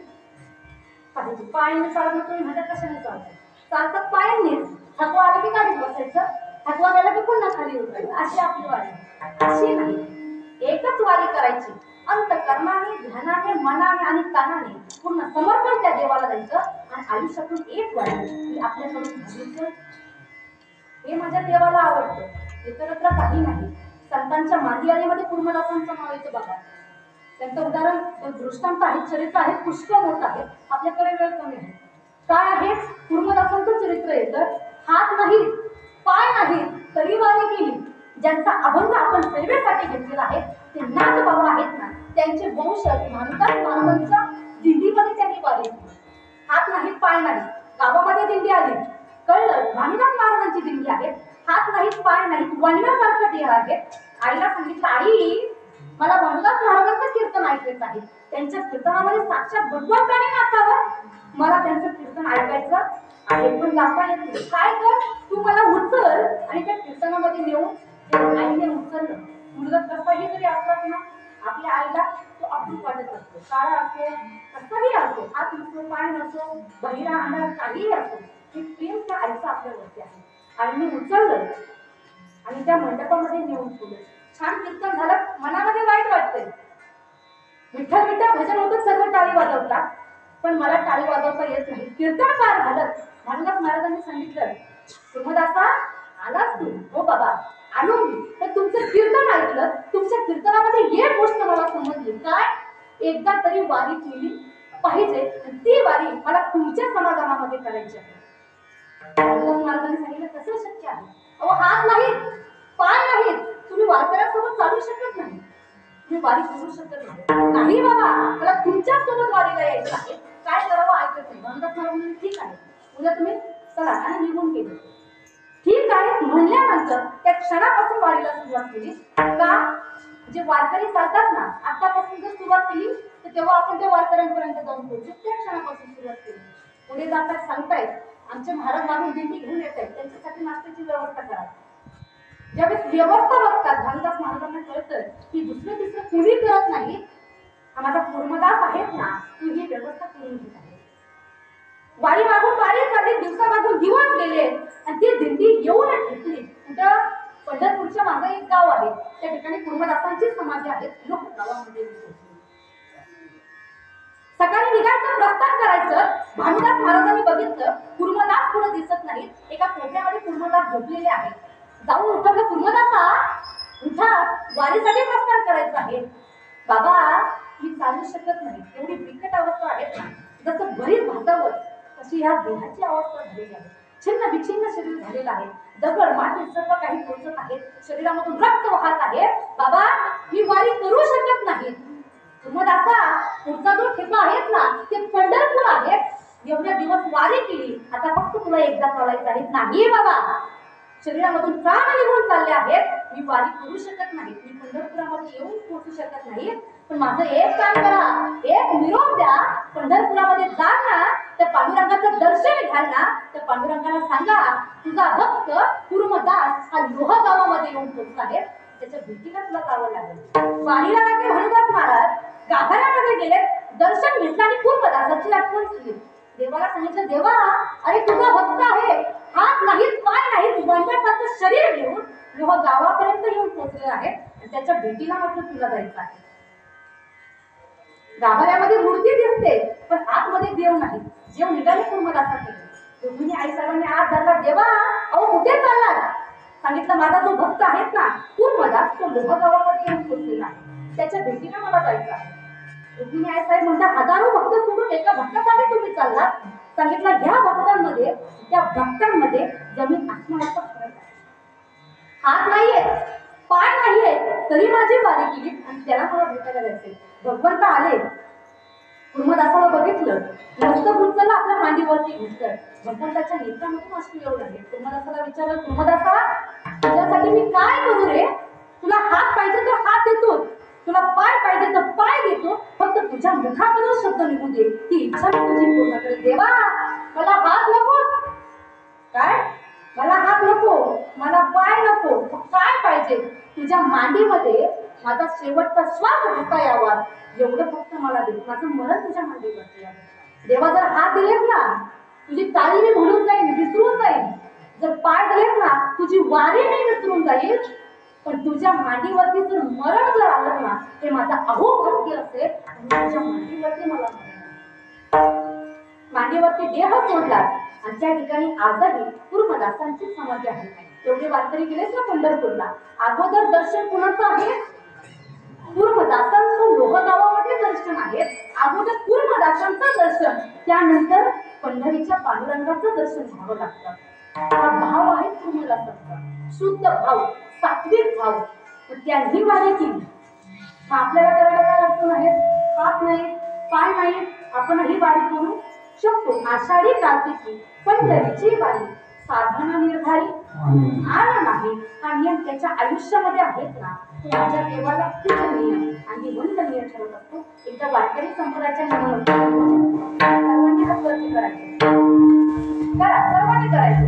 A: पाहिजे. पायांनी चालत तुम्ही म्हणता कशाने चालतात? चालतात पायांनीच. थकवा आला की गाडीत बसायचं, थकवा गेला की पुन्हा खाली उतरायचं. अशी आपली वारी. अशी नाही, एकच वारी करायची अंतकरणाने, ध्यानाने, मनाने आणि तनाने पूर्ण समर्पण त्या देवाला द्यायचं आणि आयुष्यातून एक वारी मी आपल्याकडून घालायचं. हे माझ्या देवाला आवडतं, इतरत्र काही नाही. संतांच्या मांदियाळीमध्ये कुर्मदासांचं नाव येतं बघा. त्यांचं उदाहरण दृष्टांत आहे, चरित्र आहे, पुष्कळ मोठं आहे, आपल्याकडे वेळ कमी आहे. काय आहे? कुर्मदासांचं चरित्र येतं. हात नाही, पाय नाही, तरी वारी केली. ज्यांचा अभंग आपण सेवेसाठी घेतलेला आहे ते नाथ बाबा आहेत ना, त्यांचे वंशज भानुदास महाराजांच्या दिंडीमध्ये त्यांनी वारी केली. हात नाही, पाय नाही, गावामध्ये दिंडी आली, कळलं भानुदास महाराजांची दिंडी आहे. हात नाहीत, पाय नाहीत, वणव्यासारखं देह आहे. आईला सांगितलं, आई मला भानुदास महाराजांचं कीर्तन ऐकायचं आहे. त्यांच्या कीर्तनामध्ये साक्षात भगवंताने नाचावं, मला त्यांचं कीर्तन ऐकायचं आहे, पण जाता येत नाही. काय कर, तू मला उचल आणि त्या कीर्तनामध्ये नेऊन. आईने उचललं. मुलगा कसाही जरी असला ना, आपल्या आईला तो आपण वाटत असतो. काळा असो, कसाही असो, हात नसो, पाय नसो, बहिरा अंधार काहीही असो, हे प्रेम त्या आईचं आपल्यावरती आहे. आईने उचललं आणि त्या मंडपामध्ये नेऊन ठेवलं. छान कीर्तन झालं, मनामध्ये वाईट वाटतंय. विठ्ठल विठ्ठल भजन होतं, सर्व टाळी वाजवतात, पण मला टाळी वाजवता येत नाही. कीर्तन पार झालं. भानुदास महाराजांनी सांगितलं, कुर्मदासा आलास तू? हो बाबा आलो मी. तर तुमचं कीर्तन ऐकलं, तुमच्या कीर्तनामध्ये एक गोष्ट मला समजली. काय? एकदा तरी वारी केली पाहिजे, ती वारी मला तुमच्या समाधानामध्ये करायची आहे. भानुदास महाराजांनी सांगितलं, कसं शक्य आहे? अहो हात नाहीत, पाय नाहीत, तुम्ही वारकऱ्यांसोबत चालू शकत नाही, तुम्ही वारी करू शकत नाही. नाही बाबा, मला तुमच्या सोबत वारीला यायचं आहे, काय करावं ऐकत नाही. भानुदास महाराजांनी ठीक आहे, उद्या तुम्ही चला आणि निघून गेले. ठीक आहे म्हणल्यानंतर त्या क्षणापासून वारीला सुरुवात केली. का? जे वारकरी चालतात ना, आतापासून जर सुरुवात केली तर तेव्हा आपण त्या वारकऱ्यांपर्यंत जाऊन पोहोचू. त्या क्षणापासून सुरुवात केली. पुढे जातात सांगतायत, आमचे महाराज मागून दिंडी घेऊन येत आहेत, त्यांच्यासाठी नाश्त्याची व्यवस्था करा. ज्यावेळेस व्यवस्था बघतात, भानुदास महाराजांना कळतं की दुसरं तिसरं कुणी करत नाही, माझा कुर्मदास आहेत ना, तू ही व्यवस्था करून घेत आहे. वारी मागून वारी चालली, दिवसामागून दिवस गेले आणि ती दिंडी येऊन ठेचली. कुठं? पंढरपूरच्या मागे एक गाव आहे, त्या ठिकाणी कुर्मदासांची समाधी आहे. लोक गावामध्ये सकाळी निघायचं, प्रस्थान करायचं. भानुदास महाराजांनी बघितलं कुर्मदास पुढे दिसत नाही, एका कोपऱ्यामध्ये कुर्मदास झोपलेले आहेत. जाऊन उठवलं, कुर्मदासा उठा, वारीसाठी प्रस्थान करायचं आहे. बाबा मी चालू शकत नाही, एवढी बिकट अवस्था आहे ना, जसं बरीच भासावत तशी ह्या देहाची अवस्था झालेली आहे. छिन्न विछिन्न शरीर झालेलं आहे, दगड माती सर्व काही टोचत आहे, शरीरामधून रक्त वाहत आहे. बाबा मी वारी करू शकत नाही. कुर्मदासा पुढचा जो ठिकाण आहेत ना, ते पंढरपूर आहे. एवढ्या दिवस वारी केली, आता फक्त तुला एकदा चालायचं आहे. नाही बाबा, शरीरामधून प्राण निघून चालले आहेत, मी वारी करू शकत नाही, मी पंढरपुरामध्ये येऊन पोहोचू शकत नाही. पण माझं एक काम करा, एक निरोप द्या. पंढरपुरामध्ये जा ना, त्या पांडुरंगाचं दर्शन घ्याल ना, त्या पांडुरंगाला सांगा तुझा भक्त कुर्मदास हा लोहा गावामध्ये येऊन पोहोचला आहे, त्याच्या भेटीला तुला जावं लागेल. वारीला लागले भानुदास महाराज, गाभाऱ्यामध्ये गेले, दर्शन घेतलं आणि कुर्मदासाची आठवण झाली. देवाला सांगितलं, देवा अरे तुझा भक्त आहे, हात नाहीत, पाय नाहीत, वणव्यासारखं शरीर घेऊन लोहा गावापर्यंत येऊन पोहोचले आहे आणि त्याच्या भेटीला मात्र तुला जायचं आहे. गाभाऱ्यामध्ये मूर्ती दिसते पण आतमध्ये देव नाही. देव निघाले कुर्मदासाकडे. दोघींनी आई साहेबांनी आत धरला, देवा अहो कुठे चालला? सांगितलं, माझा जो भक्त आहेत ना कुर्मदास, तो लोहा गावामध्ये येऊन पोहोचलेला आहे, त्याच्या भेटीला मला जायचं आहे. दोघींनी आई साहेब म्हणतात, हजारो भक्त सोडून एका भक्तासाठी तुम्ही चालला? सांगितलं, ह्या भक्तांमध्ये, त्या भक्तांमध्ये जमीन आसमानाचा फरक आहे. हात नाहीये, पाय नाहीये, तरी माझी वारी केली आणि त्याला मला भेटायला जायचे. भगवंत आले, कुर्मदासाला बघितलं, मस्तक उचललं, आपल्या मांडीवरती घेतलं. भगवंताच्या नेत्रामधून अश्रू येऊ लागले. कुर्मदासाला विचारलं, कुर्मदासा तुझ्यासाठी मी काय करू रे? तुला हात पाहिजे तर हात देतो, तुला पाय पाहिजे तर पाय देतो, फक्त तुझ्या मुखामधून शब्द निघू दे, ती इच्छा मी तुझी पूर्ण करेल. देवा मला हात नको. काय? मला हात नको, मला पाय नको, काय पाहिजे? तुझ्या मांडीमध्ये माझा शेवटचा श्वास घेता यावा, एवढं फक्त मला दे. माझं मरण तुझ्या मांडीवरती आहे. देवा जर हात दिलेत ना, तुझी तारी मी भुलून जाईन, विसरून जाईन. जर पाय दिलेत ना, तुझी वारी मी विसरून जाईल. पण तुझ्या मांडीवरती जर मरण जर आलं ना ते माझा अहोभाग्य असेल आणि तुझ्या मांडीवरती मला मांडीवरती देह सोडला आणि त्या ठिकाणी आजही कुर्मदासांची समाधी आहे. तेवढे वारकरी गेलेच ना पंढरपूरला. अगोदर दर्शन कुणाचं आहे? कुर्मदासांचं लोहगावामध्ये दर्शन आहे. अगोदर कुर्मदासांचं दर्शन, त्यानंतर पंढरीच्या पांडुरंगाचं दर्शन घ्यावं लागतं. हा भाव आहे कुर्मदासांचा, शुद्ध भाव, सात्विक भाव. त्यांनी वारी केली. आपल्याला करायला काय अडचण आहे? हात नाही, पाय नाही, आपणही वारी करू शकतो. आषाढी कार्तिकी पंढरीची वारी साधना निर्धारी आला नाही हा नियम त्याच्या आयुष्यामध्ये आहेत ना, तो माझ्या देवाला पूजनीय आणि वंदनीय ठरत असतो. एकदा वारकरी संप्रदायाच्या नियमानुसार सर्वांनी हा कर्म करायचे. करा, सर्वांनी करायचे.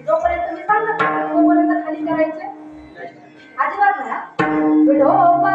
A: जोपर्यंत मी सांगत नाही तोपर्यंत खाली करायचे अजिबात नाही. विठोबा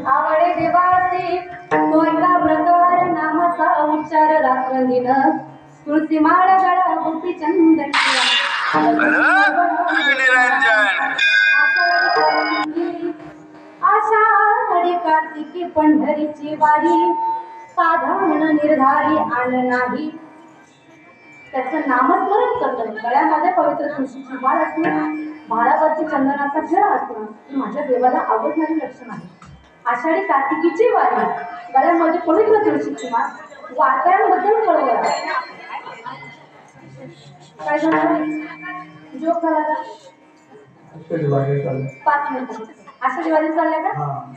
A: आवडे देवासी तो एका प्रकार नामाचा उच्चार राखून तुळशी माळ गळा गोपी चंदन आषाढी कार्तिकी पंढरीची वारी साधारण निर्धारी आण नाही. त्याचं नामस्मरण करतं. गळ्यामध्ये पवित्र तुळशीची माळ असणं, भाडावरती चंदनाचा खेळ असणं ही माझ्या देवाला आवडणारी लक्षण आहे. आषाढी कार्तिकीची वारी, गळ्यामध्ये पवित्र तुळशीची माळ, वारकऱ्यांबद्दल कळवळ. काय झालं? जोक झाला का? 5 मिनिटं आषाढी वारी चालल्या का?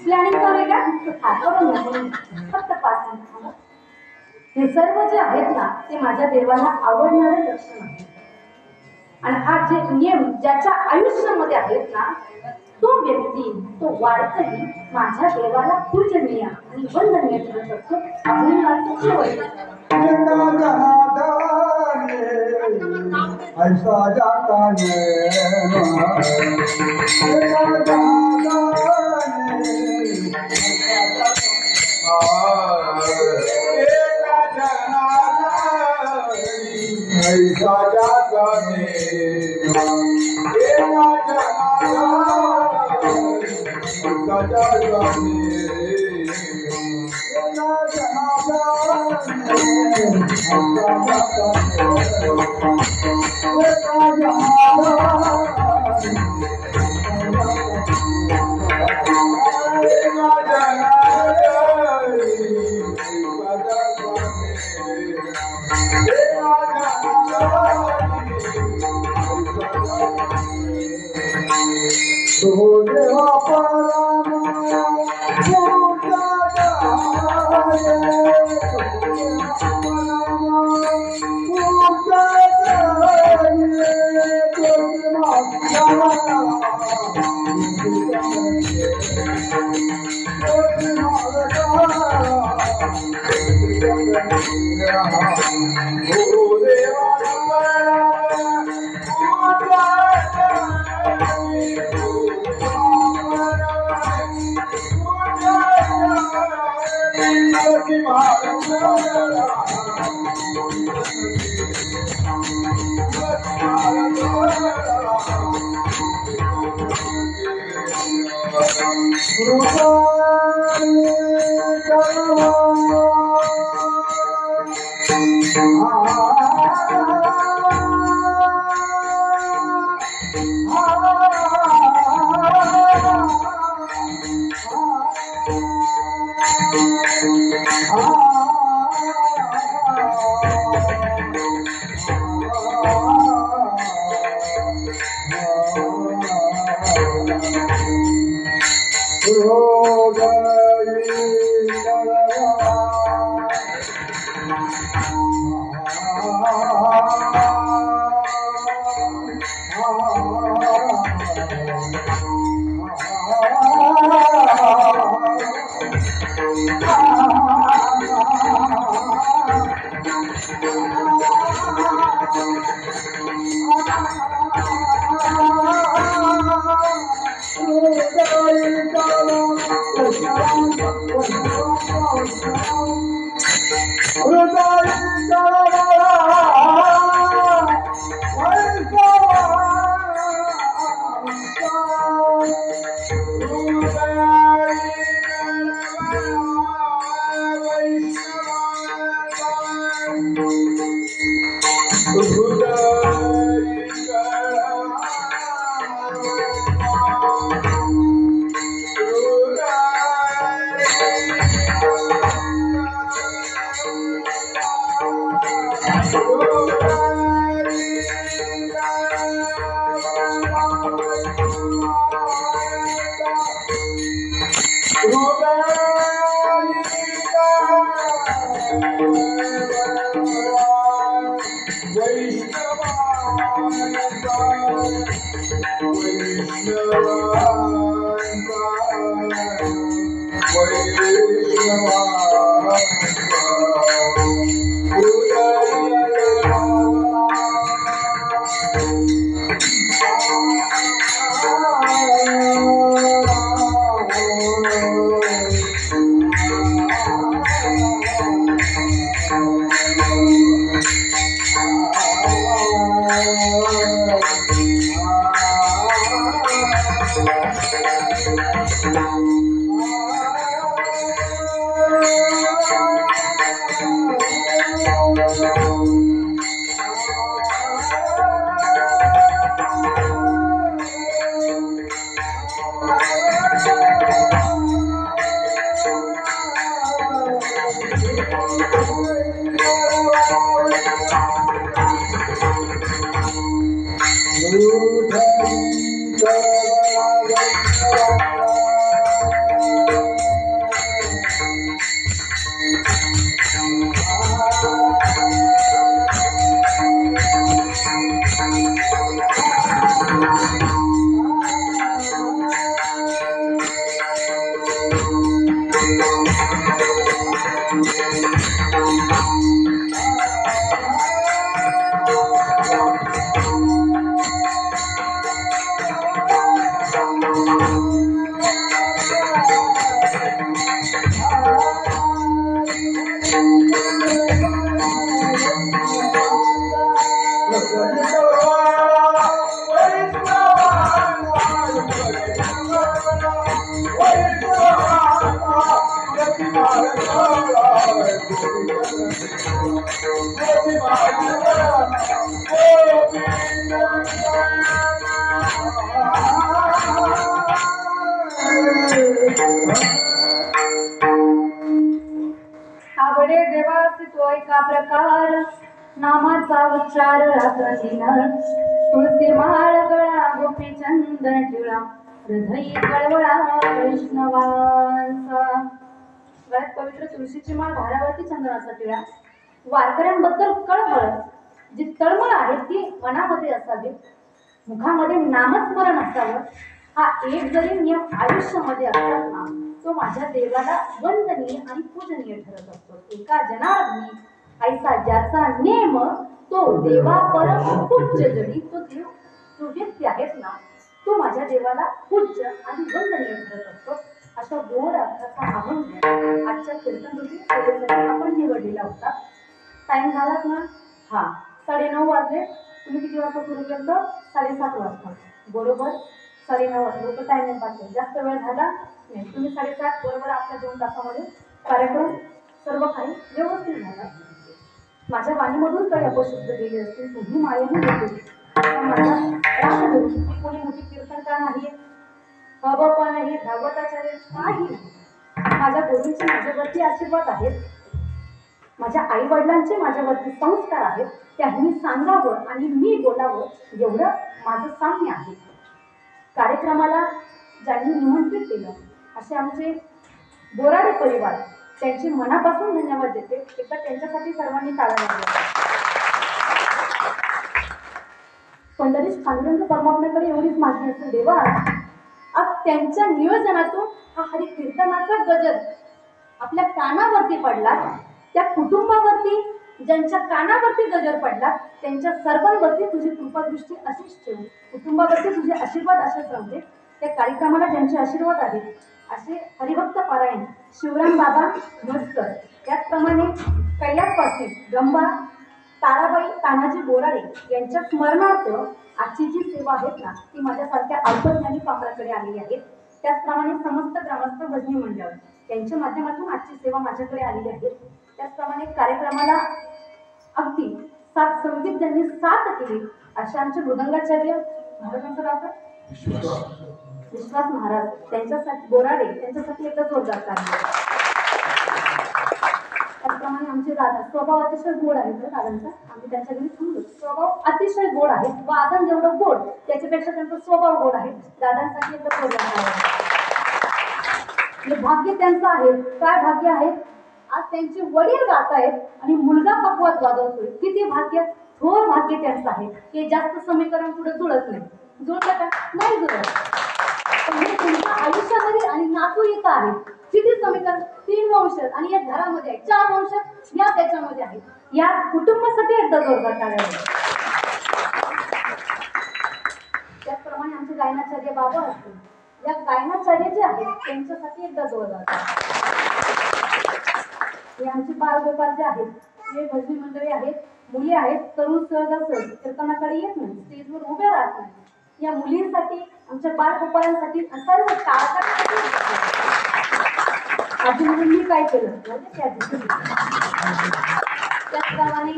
A: प्लॅनिंग चालू आहे का? करून फक्त 5 मिनिटं. हे सर्व जे आहेत ना ते माझ्या देवाला आवडणारे लक्षण आहे. आणि हा जे नियम ज्याच्या आयुष्यामध्ये आहेत ना तो व्यक्ती तो वारकरी माझ्या देवाला पूजनीय आणि वंदनीय ठरत असतो.
B: ऐसा जाता ऐसा जाता
C: Jana
A: आवडे देवाचे तो एका प्रकार नामाचा उच्चार रात्र दिन तुळसी माळ गळा गोपी चंदन टिळा हृदयी कळवळा वैष्णवांचा गळ्यात पवित्र तुळशीची माळ भारावरती चंदनाचा टिळा वारकऱ्यांबद्दल कळवळ जी तळमळ आहे ती मनामध्ये असावी मुखामध्ये नामस्मरण असावं हा एक जरी नियम आयुष्यामध्ये असतात ना तो माझ्या देवाला वंदनीय आणि पूजनीय ठरत असतो एका जनार्दनी ऐसा ज्याचा नेम तो देवा परम पूज्य जडी. तो देव जो व्यक्ती आहेत ना तो माझ्या देवाला पूज्य आणि वंदनीय ठरत असतो. अशा गोड अर्थाचा अभंग आजच्या कीर्तनरूपी सेवेसाठी आपण निवडलेला होता. टाइम झालाच ना? हा, 9:30 वाजले. तुम्ही किती वाजता सुरू केलं? 7:30 वाजता. बरोबर 9:30 वाजता. तो टायमिंग पाहिजे, जास्त वेळ झाला नाही. तुम्ही 7:30 बरोबर आपल्या 2 तासामध्ये कार्यक्रम सर्व काही व्यवस्थित झाला. माझ्या वाणीमधून काही अपशब्द गेले असतील तुम्ही मायेने घेतले. माझा राग धरून की कोणी मोठी कीर्तनकार नाही, बाबा नाही, भागवताचार्य नाही. माझ्या गुरूंचे माझ्यावरती आशीर्वाद आहेत, माझ्या आई वडिलांचे माझ्यावरती संस्कार आहेत. त्यांनी सांगावं आणि मी बोलावं एवढं माझं साम्य आहे. कार्यक्रमाला ज्यांनी निमंत्रित केलं असे आमचे बोराडे परिवार, त्यांचे मनापासून धन्यवाद देते. एकदा त्यांच्यासाठी सर्वांनी टाळ्या वाजवा. पंढरीश पांडुरंग परमात्म्याकडे एवढीच मागणी असेल, देवा आज त्यांच्या नियोजनातून हा हरी कीर्तनाचा गजर आपल्या कानावरती पडला. त्या कुटुंबावरती ज्यांच्या कानावरती गजर पडला त्यांच्या सर्वांवरती तुझी कृपादृष्टी अशीच ठेवू. कुटुंबावरती तुझे आशीर्वाद असेच राहू दे. त्या कार्यक्रमाला ज्यांचे आशीर्वाद आहेत असे हरिभक्त पारायण शिवराम बाबा म्हसकर, त्याचप्रमाणे कैलास पाटील, गंबा, ताराबाई, तानाजी बोराडे यांच्या स्मरणार्थ आजची जी सेवा आहेत ना ती माझ्यासारख्या अल्पज्ञानी पामराकडे आलेली आहेत. त्याचप्रमाणे समस्त ग्रामस्थ भजनी मंडळ यांच्या माध्यमातून आजची सेवा माझ्याकडे आलेली आहे. त्याचप्रमाणे कार्यक्रमाला अगदी 7 संगीत ज्यांनी साथ केली असे आमचे मृदंगाचार्य महाराजांचं नाव काय? विश्वास महाराज, त्यांच्यासाठी बोराडे, त्यांच्यासाठी एकदा जोरदार ताली. त्याचप्रमाणे आमचे दादा, स्वभाव अतिशय गोड आहे दादांचा. आम्ही त्यांच्या घरी थांबलो. स्वभाव अतिशय गोड आहे. वादन जेवढं गोड त्याच्यापेक्षा त्यांचा स्वभाव गोड आहे. दादांसाठी एकदा जोरदार ताली. भाग्य त्यांचं आहे. काय भाग्य आहे? आज त्यांचे वडील गात आहेत आणि मुलगा पकवात वाजवतोय. किती भाग्य, थोर भाग्य त्यांचं आहे. हे जास्त समीकरण पुढे जुळत नाही. जुळलं का? नाही जुळत. म्हणजे तुमच्या आयुष्यामध्ये आणि नातू येत आहेत. किती समीकरण? 3 वंश आणि एक घरामध्ये आहे, 4 वंश या त्याच्यामध्ये आहेत. या कुटुंबासाठी एकदा जोरदार टाळ्या. त्याचप्रमाणे आमचे गायनाचार्य बाबा असतील, या गायनाचार्य जे आहेत त्यांच्यासाठी एकदा जोरदार. हे आमचे बालगोपाल जे आहेत, हे भजनी मंडळी आहेत, मुली आहेत, तरुण सहजासहज कीर्तनाकडे येत नाही, स्टेजवर उभ्या राहत नाही. या मुलींसाठी, आमच्या बालगोपालांसाठी सर्व टाळाटाळ. आधी मुलींनी काय केलं त्याचप्रमाणे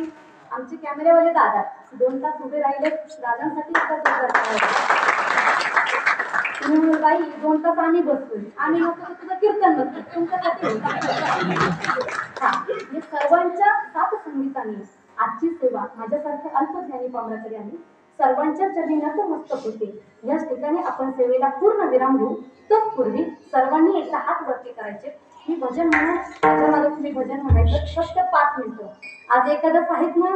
A: आमचे कॅमेरेवाले दादा 2 तास उभे राहिले. दादांसाठी एकदा तुम्ही बाई 2 तास आम्ही बसतोय, आम्ही नको तर तुझं कीर्तन नसतं तुमच्यासाठी. हा, हे सर्वांच्या 7 संगीताने आजची सेवा माझ्यासारख्या अल्पज्ञानी पामराकडे आली. सर्वांच्या चरणी नतमस्तक होते. याच ठिकाणी आपण सेवेला पूर्ण विराम देऊ. तत्पूर्वी सर्वांनी एकदा हात वरती करायचे. मी भजन म्हणून माझ्या मागे तुम्ही भजन म्हणायचं फक्त 5 मिनिटं. आज एखादं आहेत ना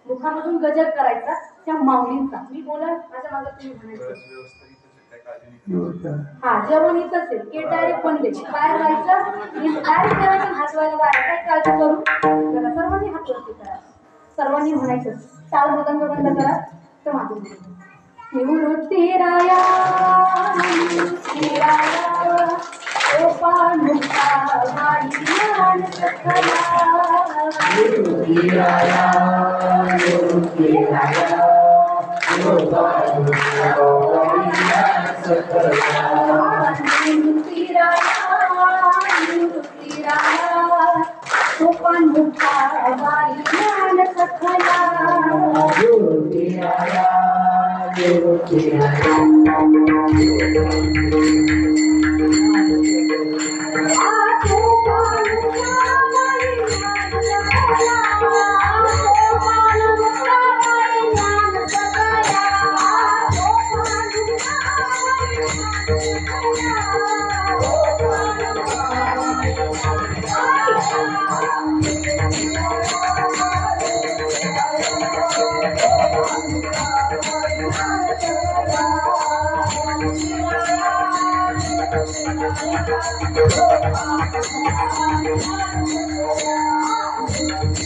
A: मुखामधून गजर करायचा त्या माऊलींचा. मी बोला माझ्या मागे तुम्ही म्हणायचं. हा, जेवण इथंच आहे. गेट डायरेक्ट बंद आहे. बाहेर जायचं डायरेक्ट करायचं, हात व्हायला बाहेर. काय काळजी करू जरा. सर्वांनी हात वरती करा. सर्वांनी म्हणायचं. टाळ मृदंग बंद करा. तर मागून निवृत्ती राया
B: Oh,